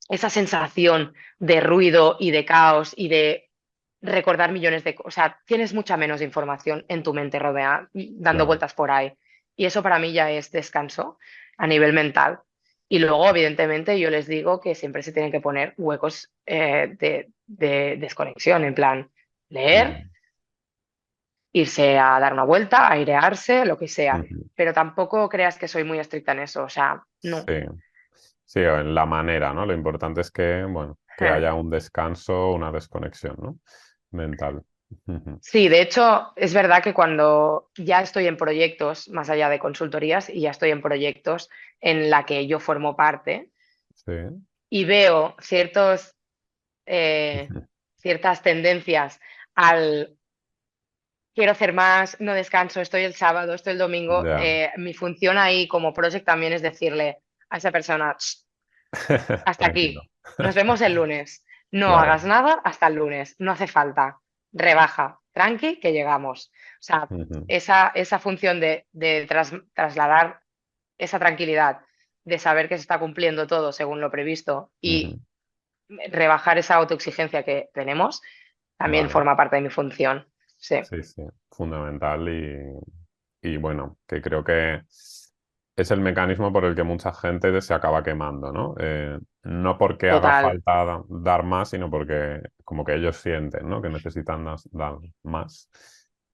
esa sensación de ruido y de caos y de recordar millones de cosas. O sea, tienes mucha menos información en tu mente rodea, dando Claro. vueltas por ahí. Y eso para mí ya es descanso a nivel mental. Y luego, evidentemente, yo les digo que siempre se tienen que poner huecos de desconexión, en plan, Ujú. leer, irse a dar una vuelta, airearse, lo que sea. Ujú. Pero tampoco creas que soy muy estricta en eso. O sea, no. Sí. Sí, en la manera, ¿no? Lo importante es que, bueno, que haya un descanso, una desconexión, ¿no? Mental. Sí, de hecho, es verdad que cuando ya estoy en proyectos, más allá de consultorías, y ya estoy en proyectos en la que yo formo parte Sí. y veo ciertas tendencias al quiero hacer más, no descanso, estoy el sábado, estoy el domingo, Ya. mi función ahí como project también es decirle a esa persona, "Ch, hasta Tranquilo. aquí, nos vemos el lunes, no Claro. hagas nada hasta el lunes, no hace falta, rebaja, tranqui, que llegamos". O sea, Ujú, esa función de trasladar esa tranquilidad, de saber que se está cumpliendo todo según lo previsto ujú. y rebajar esa autoexigencia que tenemos, también Vale. forma parte de mi función. Sí, Sí, sí. Fundamental y bueno, que creo que es el mecanismo por el que mucha gente se acaba quemando, ¿no? No porque haga total. falta dar más, sino porque como que ellos sienten, ¿no? Que necesitan dar más.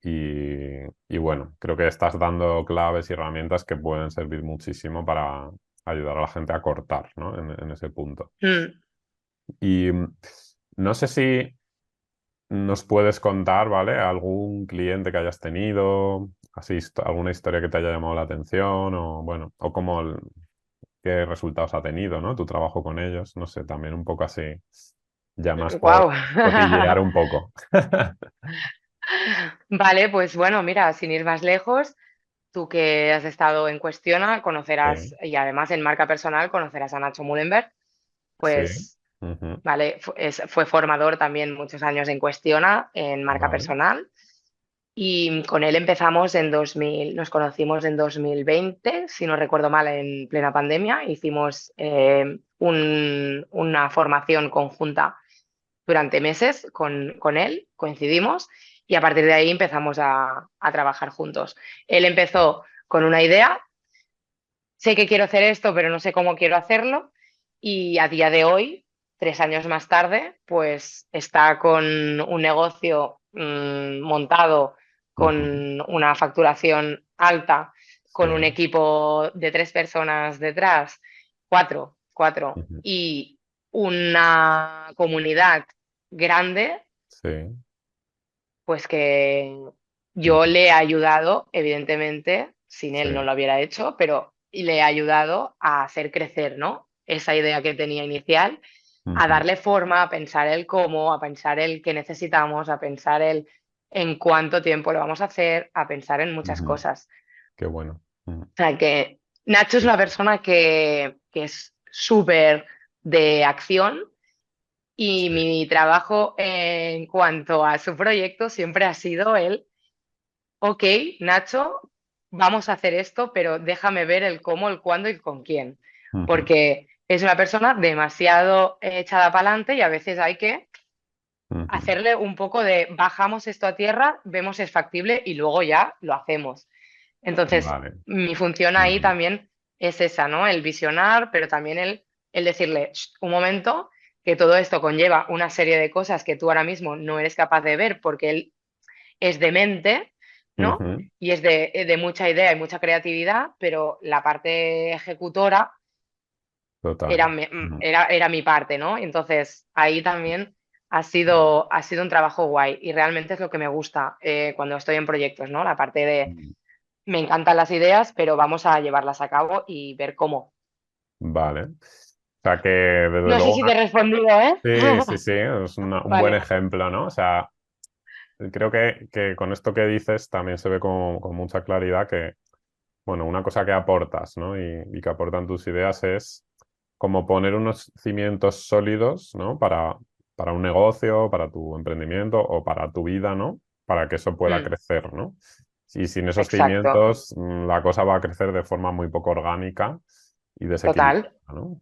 Y bueno, creo que estás dando claves y herramientas que pueden servir muchísimo para ayudar a la gente a cortar, ¿no? En ese punto. Mm. Y no sé si nos puedes contar, ¿vale? Algún cliente que hayas tenido, así, alguna historia que te haya llamado la atención o bueno, o cómo qué resultados ha tenido, ¿no? Tu trabajo con ellos, no sé, también un poco así, ya más por Wow. cotillear un poco. Vale, pues bueno, mira, sin ir más lejos, tú que has estado en Cuestiona, conocerás, Sí, y además en marca personal, conocerás a Nacho Mullenberg, sí, pues, ujú, vale, fue formador también muchos años en Cuestiona, en marca vale, personal, y con él empezamos en 2000, nos conocimos en 2020, si no recuerdo mal, en plena pandemia, hicimos una formación conjunta durante meses con él, coincidimos y a partir de ahí empezamos a trabajar juntos. Él empezó con una idea, sé que quiero hacer esto, pero no sé cómo quiero hacerlo y a día de hoy, 3 años más tarde, pues está con un negocio montado, con ujú, una facturación alta, sí, con un equipo de 3 personas detrás, cuatro, ujú, y una comunidad grande, sí, pues que yo ujú, le he ayudado, evidentemente, sin sí, él no lo hubiera hecho, pero le he ayudado a hacer crecer, ¿no? Esa idea que tenía inicial, a ujú, darle forma, a pensar el cómo, a pensar el qué necesitamos, a pensar el en cuánto tiempo lo vamos a hacer, a pensar en muchas ujú. cosas. Qué bueno. Ujú, O sea, que Nacho es sí, una sí, persona que es súper de acción y sí, mi trabajo en cuanto a su proyecto siempre ha sido el ok, Nacho, vamos a hacer esto, pero déjame ver el cómo, el cuándo y con quién. ujú, Porque es una persona demasiado echada para adelante y a veces hay que ujú. hacerle un poco de bajamos esto a tierra, vemos si es factible y luego ya lo hacemos. Entonces, Vale. mi función ahí Ujú, también es esa, ¿no? El visionar, pero también el decirle, "Sh, un momento, que todo esto conlleva una serie de cosas que tú ahora mismo no eres capaz de ver porque él es de mente, ¿no? ujú. Y es de mucha idea y mucha creatividad, pero la parte ejecutora Total. Ujú. era mi parte, ¿no? Entonces, ahí también ha sido un trabajo guay y realmente es lo que me gusta cuando estoy en proyectos, ¿no? La parte de, Mm, me encantan las ideas, pero vamos a llevarlas a cabo y ver cómo. vale. O sea que desde No sé luego si te he respondido, ¿eh? sí, sí, sí, es un buen Vale. ejemplo, ¿no? O sea, creo que con esto que dices también se ve con mucha claridad que, bueno, una cosa que aportas, ¿no? Y que aportan tus ideas es como poner unos cimientos sólidos, ¿no? Para un negocio, para tu emprendimiento o para tu vida, ¿no? Para que eso pueda Mm, crecer, ¿no? Y sin esos exacto. cimientos, la cosa va a crecer de forma muy poco orgánica y desequilibrada, Total. ¿no?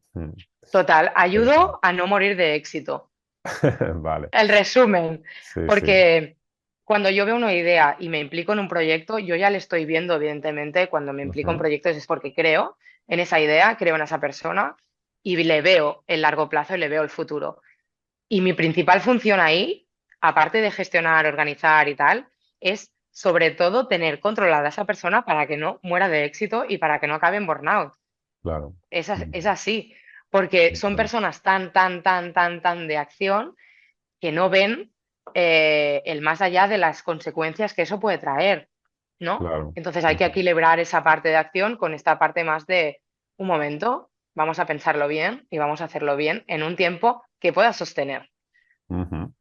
Total. Interesante. Ayudo a no morir de éxito. Vale. El resumen, Sí, sí. porque cuando yo veo una idea y me implico en un proyecto, yo ya le estoy viendo, evidentemente, cuando me implico en Ujú, proyectos es porque creo en esa idea, creo en esa persona y le veo el largo plazo y le veo el futuro. Y mi principal función ahí, aparte de gestionar, organizar y tal, es sobre todo tener controlada a esa persona para que no muera de éxito y para que no acabe en burnout. claro. Es Ujú, así, porque son Eso es. personas tan de acción que no ven el más allá de las consecuencias que eso puede traer, ¿no? Claro. Entonces hay que Ujú, equilibrar esa parte de acción con esta parte más de un momento, vamos a pensarlo bien y vamos a hacerlo bien en un tiempo que pueda sostener. ujú.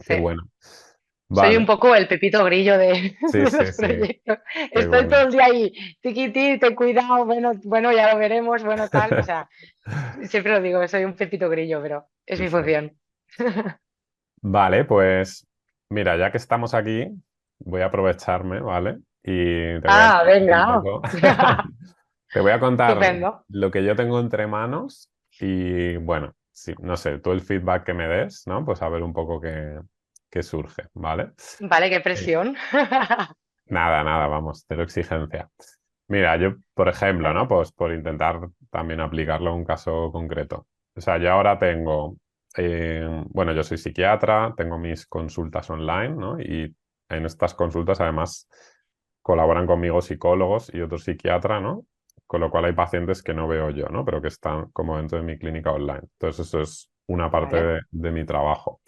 Qué Sí. bueno. Soy un Vale. poco el pepito grillo Sí, de sí, los sí. proyectos. Qué Estoy todo bueno. el día ahí, tiquití, ten cuidado, bueno, ya lo veremos, bueno, tal. O sea, siempre lo digo, soy un pepito grillo, pero es Sí, mi sí. función. Vale, pues mira, ya que estamos aquí, voy a aprovecharme, ¿vale? Y te voy a Ah, enseñar un venga. poco. Te voy a contar Estupendo. lo que yo tengo entre manos y bueno, sí, no sé, tú el feedback que me des, ¿no? Pues a ver un poco qué surge, ¿vale? Vale, qué Eh, presión. Nada, nada, vamos, cero exigencia. Mira, yo, por ejemplo, ¿no? Pues por intentar también aplicarlo a un caso concreto. O sea, yo ahora tengo, bueno, yo soy psiquiatra, tengo mis consultas online, ¿no? Y en estas consultas además colaboran conmigo psicólogos y otro psiquiatra, ¿no? Con lo cual hay pacientes que no veo yo, ¿no? Pero que están como dentro de mi clínica online. Entonces eso es una parte Vale, de mi trabajo.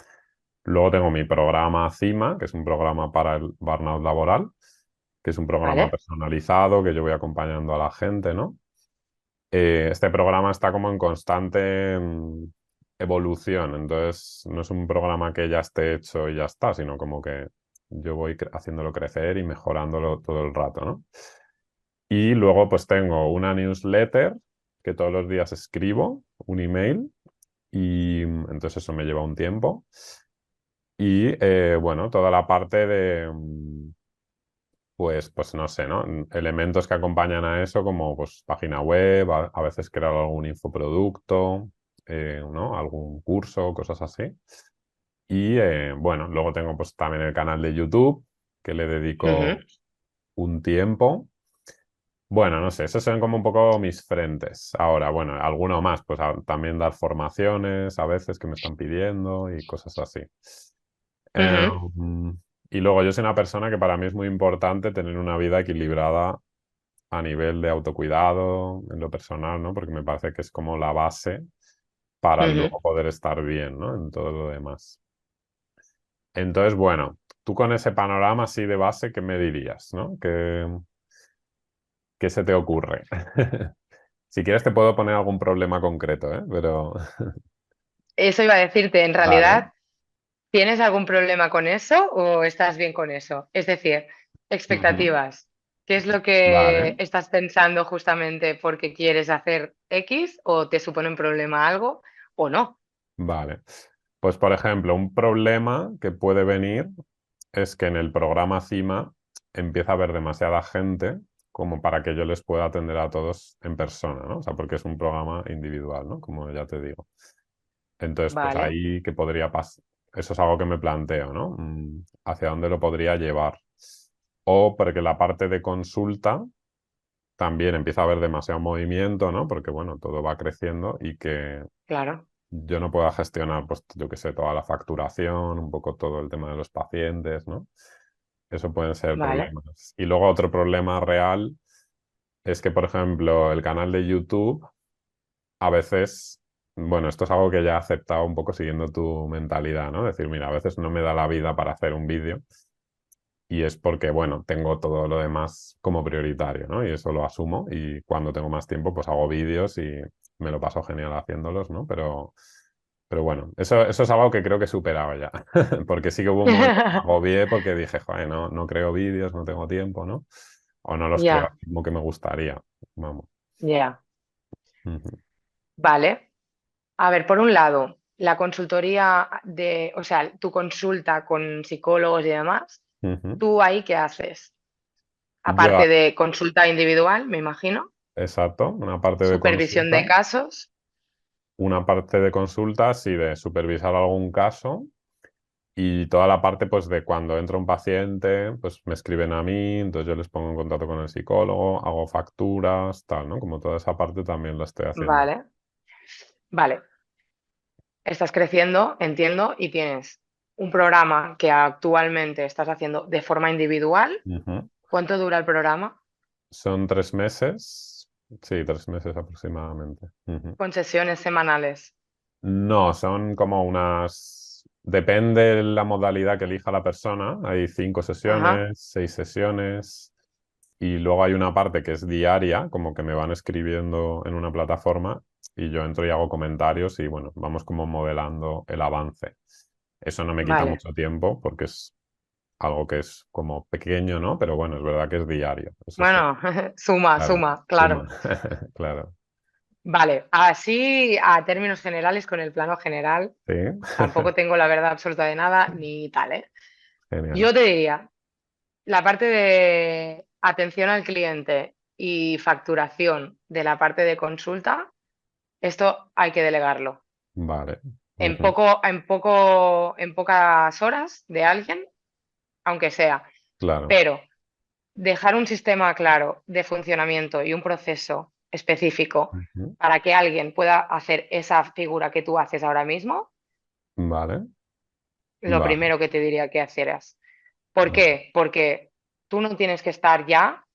Luego tengo mi programa CIMA, que es un programa para el burnout laboral, que es un programa vale. personalizado que yo voy acompañando a la gente, ¿no? Este programa está como en constante evolución, entonces no es un programa que ya esté hecho y ya está, sino como que yo voy haciéndolo crecer y mejorándolo todo el rato, ¿no? Y luego pues tengo una newsletter que todos los días escribo, un email, y entonces eso me lleva un tiempo. Y bueno, toda la parte de, pues no sé, ¿no? Elementos que acompañan a eso, como pues página web, a veces crear algún infoproducto, ¿no? Algún curso, cosas así. Y bueno, luego tengo pues también el canal de YouTube, que le Ujú, dedico un tiempo. Bueno, no sé, esos son como un poco mis frentes. Ahora, bueno, alguno más, pues también dar formaciones a veces que me están pidiendo y cosas así. ujú, Em, y luego yo soy una persona que para mí es muy importante tener una vida equilibrada a nivel de autocuidado, en lo personal, ¿no? Porque me parece que es como la base para ujú. luego poder estar bien, ¿no? En todo lo demás. Entonces, bueno, tú con ese panorama así de base, ¿qué me dirías, ¿no? ¿Qué se te ocurre? Si quieres te puedo poner algún problema concreto, ¿eh? Pero, Eso iba a decirte, en vale. realidad, ¿tienes algún problema con eso o estás bien con eso? Es decir, Ujú. expectativas. ¿Qué es lo que Vale, estás pensando justamente porque quieres hacer X o te supone un problema algo o no? vale. Pues, por ejemplo, un problema que puede venir es que en el programa CIMA empieza a haber demasiada gente como para que yo les pueda atender a todos en persona, ¿no? O sea, porque es un programa individual, ¿no? Como ya te digo. Entonces, pues Vale, ahí que podría pasar. Eso es algo que me planteo, ¿no? ¿Hacia dónde lo podría llevar? O porque la parte de consulta también empieza a haber demasiado movimiento, ¿no? Porque, bueno, todo va creciendo y que claro, yo no pueda gestionar, pues yo qué sé, toda la facturación, un poco todo el tema de los pacientes, ¿no? Eso pueden ser vale. problemas. Y luego otro problema real es que, por ejemplo, el canal de YouTube, a veces, bueno, esto es algo que ya he aceptado un poco siguiendo tu mentalidad, ¿no? Decir, mira, a veces no me da la vida para hacer un vídeo y es porque, bueno, tengo todo lo demás como prioritario, ¿no? Y eso lo asumo y cuando tengo más tiempo, pues hago vídeos y me lo paso genial haciéndolos, ¿no? Pero bueno, eso es algo que creo que he superado ya, porque sí que hubo un momento que me agobié porque dije, joder, no creo vídeos, no tengo tiempo, ¿no? O no los creo Ya, así como que me gustaría, vamos. ya. Ujú, Vale. A ver, por un lado, la consultoría de, o sea, tu consulta con psicólogos y demás, ujú. ¿tú ahí qué haces? Yo, Aparte de consulta individual, me imagino, exacto, una parte de supervisión de consulta, casos. una parte de consulta, sí, de supervisar algún caso. Y toda la parte, pues, de cuando entra un paciente, pues me escriben a mí, entonces yo les pongo en contacto con el psicólogo, hago facturas, tal, ¿no? Como toda esa parte también la estoy haciendo. Vale, vale. Estás creciendo, entiendo, y tienes un programa que actualmente estás haciendo de forma individual. Ujú. ¿Cuánto dura el programa? Son 3 meses Sí, 3 meses aproximadamente. Ujú. con sesiones semanales. No, son como unas... Depende de la modalidad que elija la persona. Hay 5 sesiones, Ajá, 6 sesiones y luego hay una parte que es diaria, como que me van escribiendo en una plataforma y yo entro y hago comentarios y bueno, vamos como modelando el avance. Eso no me quita vale. mucho tiempo porque es algo que es como pequeño, ¿no? Pero bueno, es verdad que es diario, eso sí. Bueno, suma, Claro, suma, suma. claro. Claro. Vale, así a términos generales, con el plano general, Sí. tampoco tengo la verdad absoluta de nada ni tal, ¿eh? Genial. Yo te diría, la parte de atención al cliente y facturación de la parte de consulta, esto hay que delegarlo. Vale. En Ujú. poco, en poco, en pocas horas de alguien, aunque sea. Claro. Pero dejar un sistema claro de funcionamiento y un proceso específico Ujú. para que alguien pueda hacer esa figura que tú haces ahora mismo, Vale. lo Vale. primero que te diría que hicieras. ¿Por qué? Porque tú no tienes que estar ya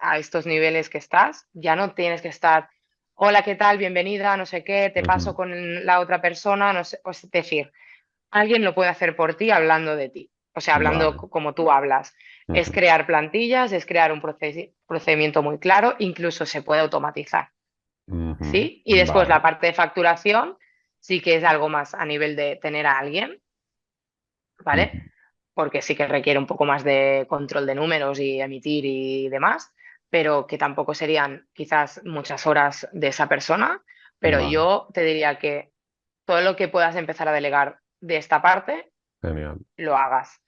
a estos niveles que estás, ya no tienes que estar, hola, ¿qué tal? Bienvenida, no sé qué, te paso Ujú. con la otra persona, no sé, es decir, alguien lo puede hacer por ti hablando de ti, o sea, hablando Vale. como tú hablas. Es Ujú. crear plantillas, es crear un procedimiento muy claro, incluso se puede automatizar, Ujú. ¿sí? Y después Vale. la parte de facturación sí que es algo más a nivel de tener a alguien, ¿vale? Ujú. Porque sí que requiere un poco más de control de números y emitir y demás, pero que tampoco serían quizás muchas horas de esa persona, pero Vale. yo te diría que todo lo que puedas empezar a delegar de esta parte, Genial. lo hagas,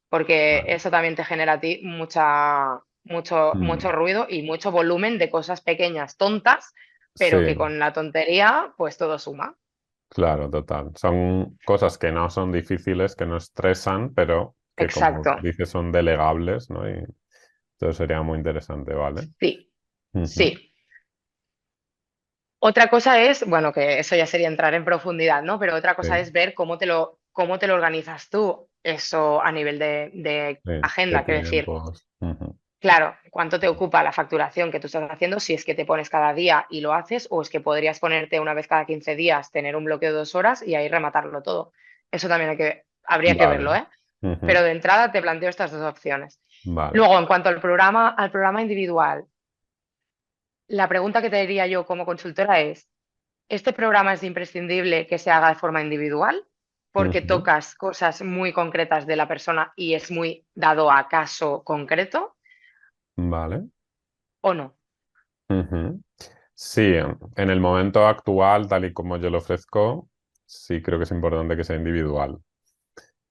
porque Vale. eso también te genera a ti mucho Mm. ruido y mucho volumen de cosas pequeñas, tontas, pero que Sí, con la tontería, pues todo suma. claro, total. Son cosas que no son difíciles, que no estresan, pero que como Exacto. dices son delegables, ¿no? Y eso sería muy interesante, ¿vale? Sí, Ujú. sí. Otra cosa es, bueno, que eso ya sería entrar en profundidad, ¿no? Pero otra cosa Sí, es ver cómo te lo organizas tú, eso a nivel de sí, de agenda, quiero decir. tiempos. Ujú. Claro, cuánto te ocupa la facturación que tú estás haciendo, si es que te pones cada día y lo haces, o es que podrías ponerte una vez cada 15 días, tener un bloqueo de 2 horas y ahí rematarlo todo. Eso también habría que Vale. verlo, ¿eh? Pero Ujú. de entrada te planteo estas dos opciones. Vale. Luego, en cuanto al programa individual, la pregunta que te diría yo como consultora es, ¿este programa es imprescindible que se haga de forma individual? Porque Ujú. tocas cosas muy concretas de la persona y es muy dado a caso concreto, Vale. ¿o no? Ujú. Sí, en el momento actual, tal y como yo lo ofrezco, sí creo que es importante que sea individual.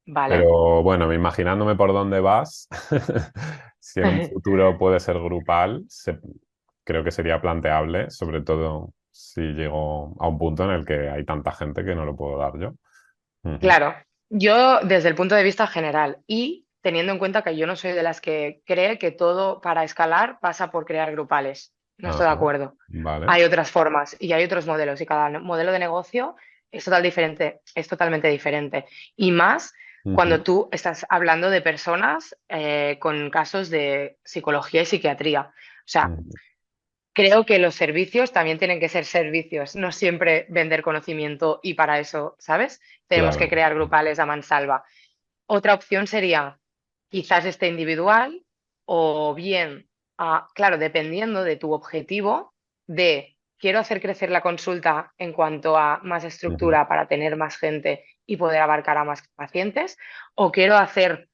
Vale. Pero bueno, imaginándome por dónde vas, si en un futuro puede ser grupal, creo que sería planteable, sobre todo si llego a un punto en el que hay tanta gente que no lo puedo dar yo. Ujú. Claro, yo desde el punto de vista general y teniendo en cuenta que yo no soy de las que cree que todo para escalar pasa por crear grupales. No estoy de Ajá, acuerdo. vale. Hay otras formas y hay otros modelos y cada modelo de negocio es totalmente diferente. Y más cuando Ujú, tú estás hablando de personas con casos de psicología y psiquiatría. O sea, ujú. creo que los servicios también tienen que ser servicios, no siempre vender conocimiento y para eso, ¿sabes? Tenemos que Claro. crear grupales a mansalva. Otra opción sería quizás este individual o bien, claro, dependiendo de tu objetivo de quiero hacer crecer la consulta en cuanto a más Ujú, estructura para tener más gente y poder abarcar a más pacientes, o quiero hacer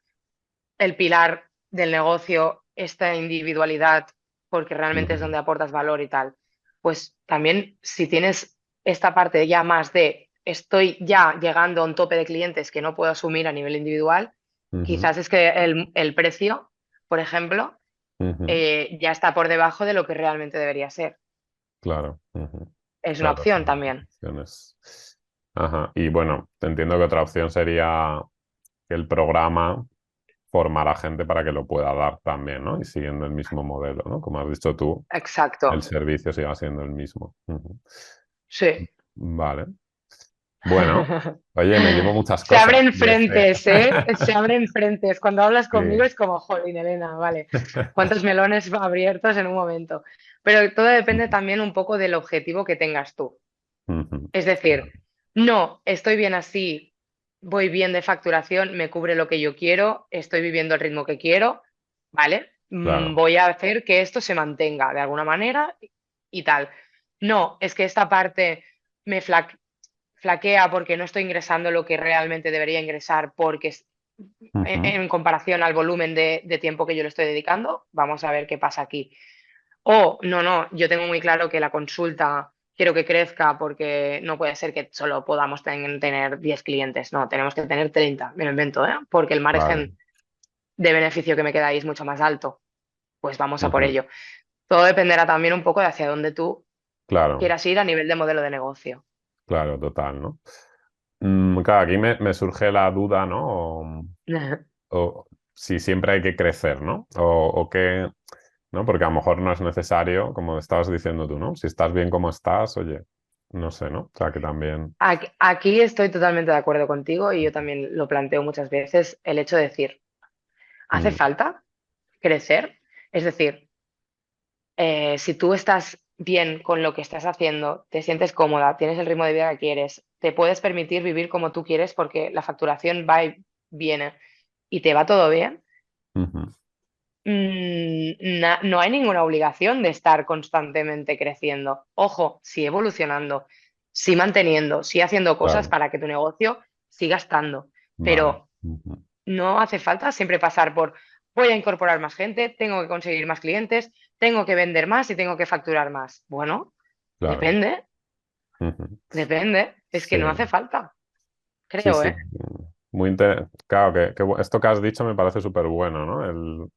el pilar del negocio, esta individualidad, porque realmente es ujú, donde aportas valor y tal. Pues también si tienes esta parte ya más de estoy ya llegando a un tope de clientes que no puedo asumir a nivel individual, ujú, quizás es que el precio, por ejemplo, ujú. ya está por debajo de lo que realmente debería ser. Claro. Ujú. Es una Claro, opción son también. opciones. Ajá. Y bueno, te entiendo que otra opción sería que el programa formar a gente para que lo pueda dar también, ¿no? Y siguiendo el mismo modelo, ¿no? Como has dicho tú, Exacto. el servicio siga siendo el mismo. Ujú. Sí. Vale. Bueno, oye, me llevo muchas Se cosas abren de este. frentes, ¿eh? Se abren frentes. Cuando hablas conmigo Sí. es como, jolín, Elena, vale. ¿Cuántos melones abiertos en un momento? Pero todo depende Ujú, también un poco del objetivo que tengas tú. ujú, Es claro, decir, no, estoy bien así, voy bien de facturación, me cubre lo que yo quiero, estoy viviendo el ritmo que quiero, ¿vale? claro. Voy a hacer que esto se mantenga de alguna manera y tal. No, es que esta parte me flaquea porque no estoy ingresando lo que realmente debería ingresar porque Ujú, en comparación al volumen de tiempo que yo le estoy dedicando, vamos a ver qué pasa aquí. O no, no, yo tengo muy claro que la consulta quiero que crezca porque no puede ser que solo podamos tener 10 clientes, no, tenemos que tener 30, me lo invento, ¿eh? Porque el claro. margen de beneficio que me queda ahí es mucho más alto, pues vamos a por Ujú, ello. Todo dependerá también un poco de hacia dónde tú claro, quieras ir a nivel de modelo de negocio. claro, total, ¿no? Claro, aquí me surge la duda, ¿no? O si siempre hay que crecer, ¿no? O que, ¿no? Porque a lo mejor no es necesario, como estabas diciendo tú, ¿no? Si estás bien como estás, oye, no sé, ¿no? O sea, que también. Aquí estoy totalmente de acuerdo contigo y yo también lo planteo muchas veces, el hecho de decir, ¿hace Mm, falta crecer? Es decir, si tú estás bien con lo que estás haciendo, te sientes cómoda, tienes el ritmo de vida que quieres, te puedes permitir vivir como tú quieres porque la facturación va y viene y te va todo bien, ujú, no hay ninguna obligación de estar constantemente creciendo. Ojo, sí evolucionando, sí manteniendo, sí haciendo cosas claro, para que tu negocio siga estando, vale. pero Ujú, no hace falta siempre pasar por voy a incorporar más gente, tengo que conseguir más clientes, tengo que vender más y tengo que facturar más. Bueno, claro. depende, Ujú, depende. Es que sí, no hace falta, sí, creo, sí. ¿eh? Claro, esto que has dicho me parece súper bueno, ¿no? El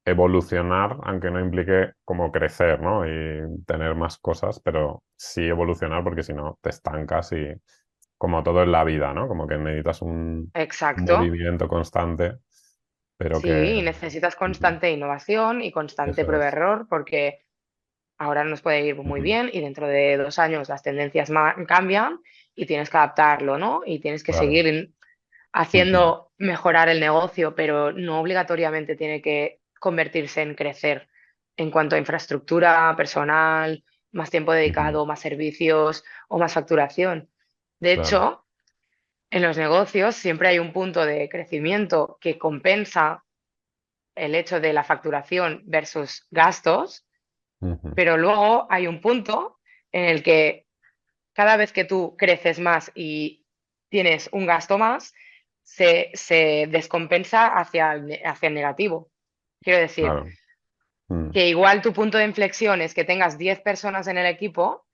evolucionar, aunque no implique como crecer, ¿no? Y tener más cosas, pero sí evolucionar porque si no te estancas y como todo en la vida, ¿no? Como que necesitas un Exacto. movimiento constante, pero que Sí, necesitas ujú, constante innovación y constante eso es. prueba-error porque ahora nos puede ir muy Ujú, bien y dentro de 2 años las tendencias cambian y tienes que adaptarlo, ¿no? Y tienes que claro. seguir Ujú, haciendo mejorar el negocio, pero no obligatoriamente tiene que convertirse en crecer en cuanto a infraestructura, personal, más tiempo ujú, dedicado, más servicios o más facturación. De claro. hecho, en los negocios siempre hay un punto de crecimiento que compensa el hecho de la facturación versus gastos, Ujú, pero luego hay un punto en el que cada vez que tú creces más y tienes un gasto más, se descompensa hacia el negativo. Quiero decir, claro. Mm, que igual tu punto de inflexión es que tengas 10 personas en el equipo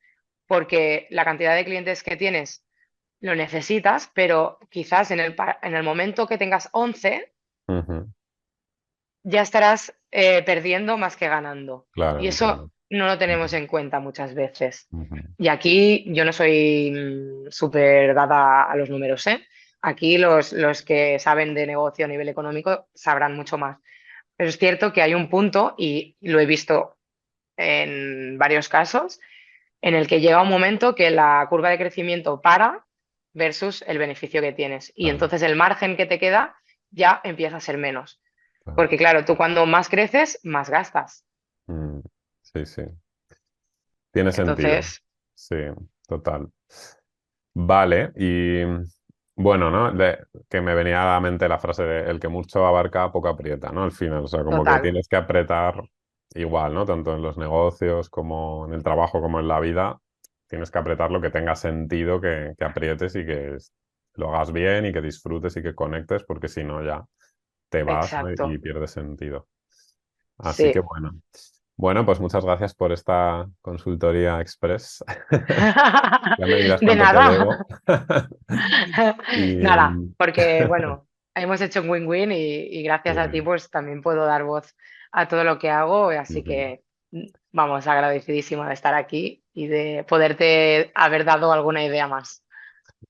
porque la cantidad de clientes que tienes lo necesitas, pero quizás en el momento que tengas 11 ujú, ya estarás perdiendo más que ganando. claro, Y eso entiendo. no lo tenemos Ujú, en cuenta muchas veces. ujú, Y aquí yo no soy súper dada a los números, ¿eh? Aquí los que saben de negocio a nivel económico sabrán mucho más. Pero es cierto que hay un punto, y lo he visto en varios casos, en el que llega un momento que la curva de crecimiento para versus el beneficio que tienes. Y claro. entonces el margen que te queda ya empieza a ser menos. Claro. Porque claro, tú cuando más creces, más gastas. Mm, sí, sí. Tiene sentido. Entonces, Sí, total. Vale, y bueno, ¿no? Que me venía a la mente la frase de el que mucho abarca, poco aprieta, ¿no? Al final, o sea, como que total, tienes que apretar igual, ¿no? Tanto en los negocios como en el trabajo como en la vida, tienes que apretar lo que tenga sentido que aprietes y que lo hagas bien y que disfrutes y que conectes, porque si no ya te vas, ¿no? Y exacto. pierde sentido. Así que Sí. bueno. Bueno, pues muchas gracias por esta consultoría express. Ya me dirás De cuánto te nada. debo. Y Nada, porque bueno, hemos hecho un win-win y sí, gracias a ti pues también puedo dar voz a todo lo que hago, así ujú, que vamos, agradecidísima de estar aquí y de poderte haber dado alguna idea más.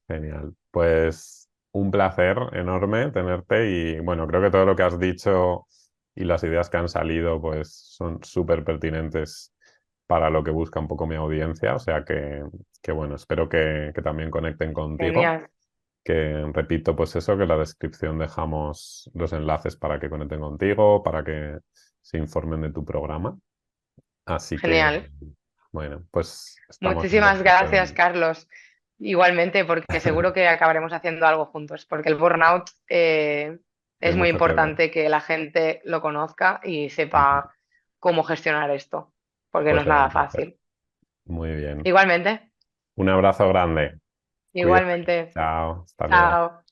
genial. Pues un placer enorme tenerte y bueno, creo que todo lo que has dicho y las ideas que han salido pues son súper pertinentes para lo que busca un poco mi audiencia, o sea que bueno, espero que también conecten contigo. Genial, Que repito, pues eso, que en la descripción dejamos los enlaces para que conecten contigo, para que se informen de tu programa. Así que, genial. bueno, pues estamos en Muchísimas contacto. gracias, Carlos. Igualmente, porque seguro que acabaremos haciendo algo juntos, porque el burnout Hay es muy mucho que ver. importante que la gente lo conozca y Ujú. sepa cómo gestionar esto, porque no Pues es será nada un placer. fácil. Muy bien. Igualmente, Un abrazo grande. Cuídate. igualmente. Chao. Hasta luego. Chao.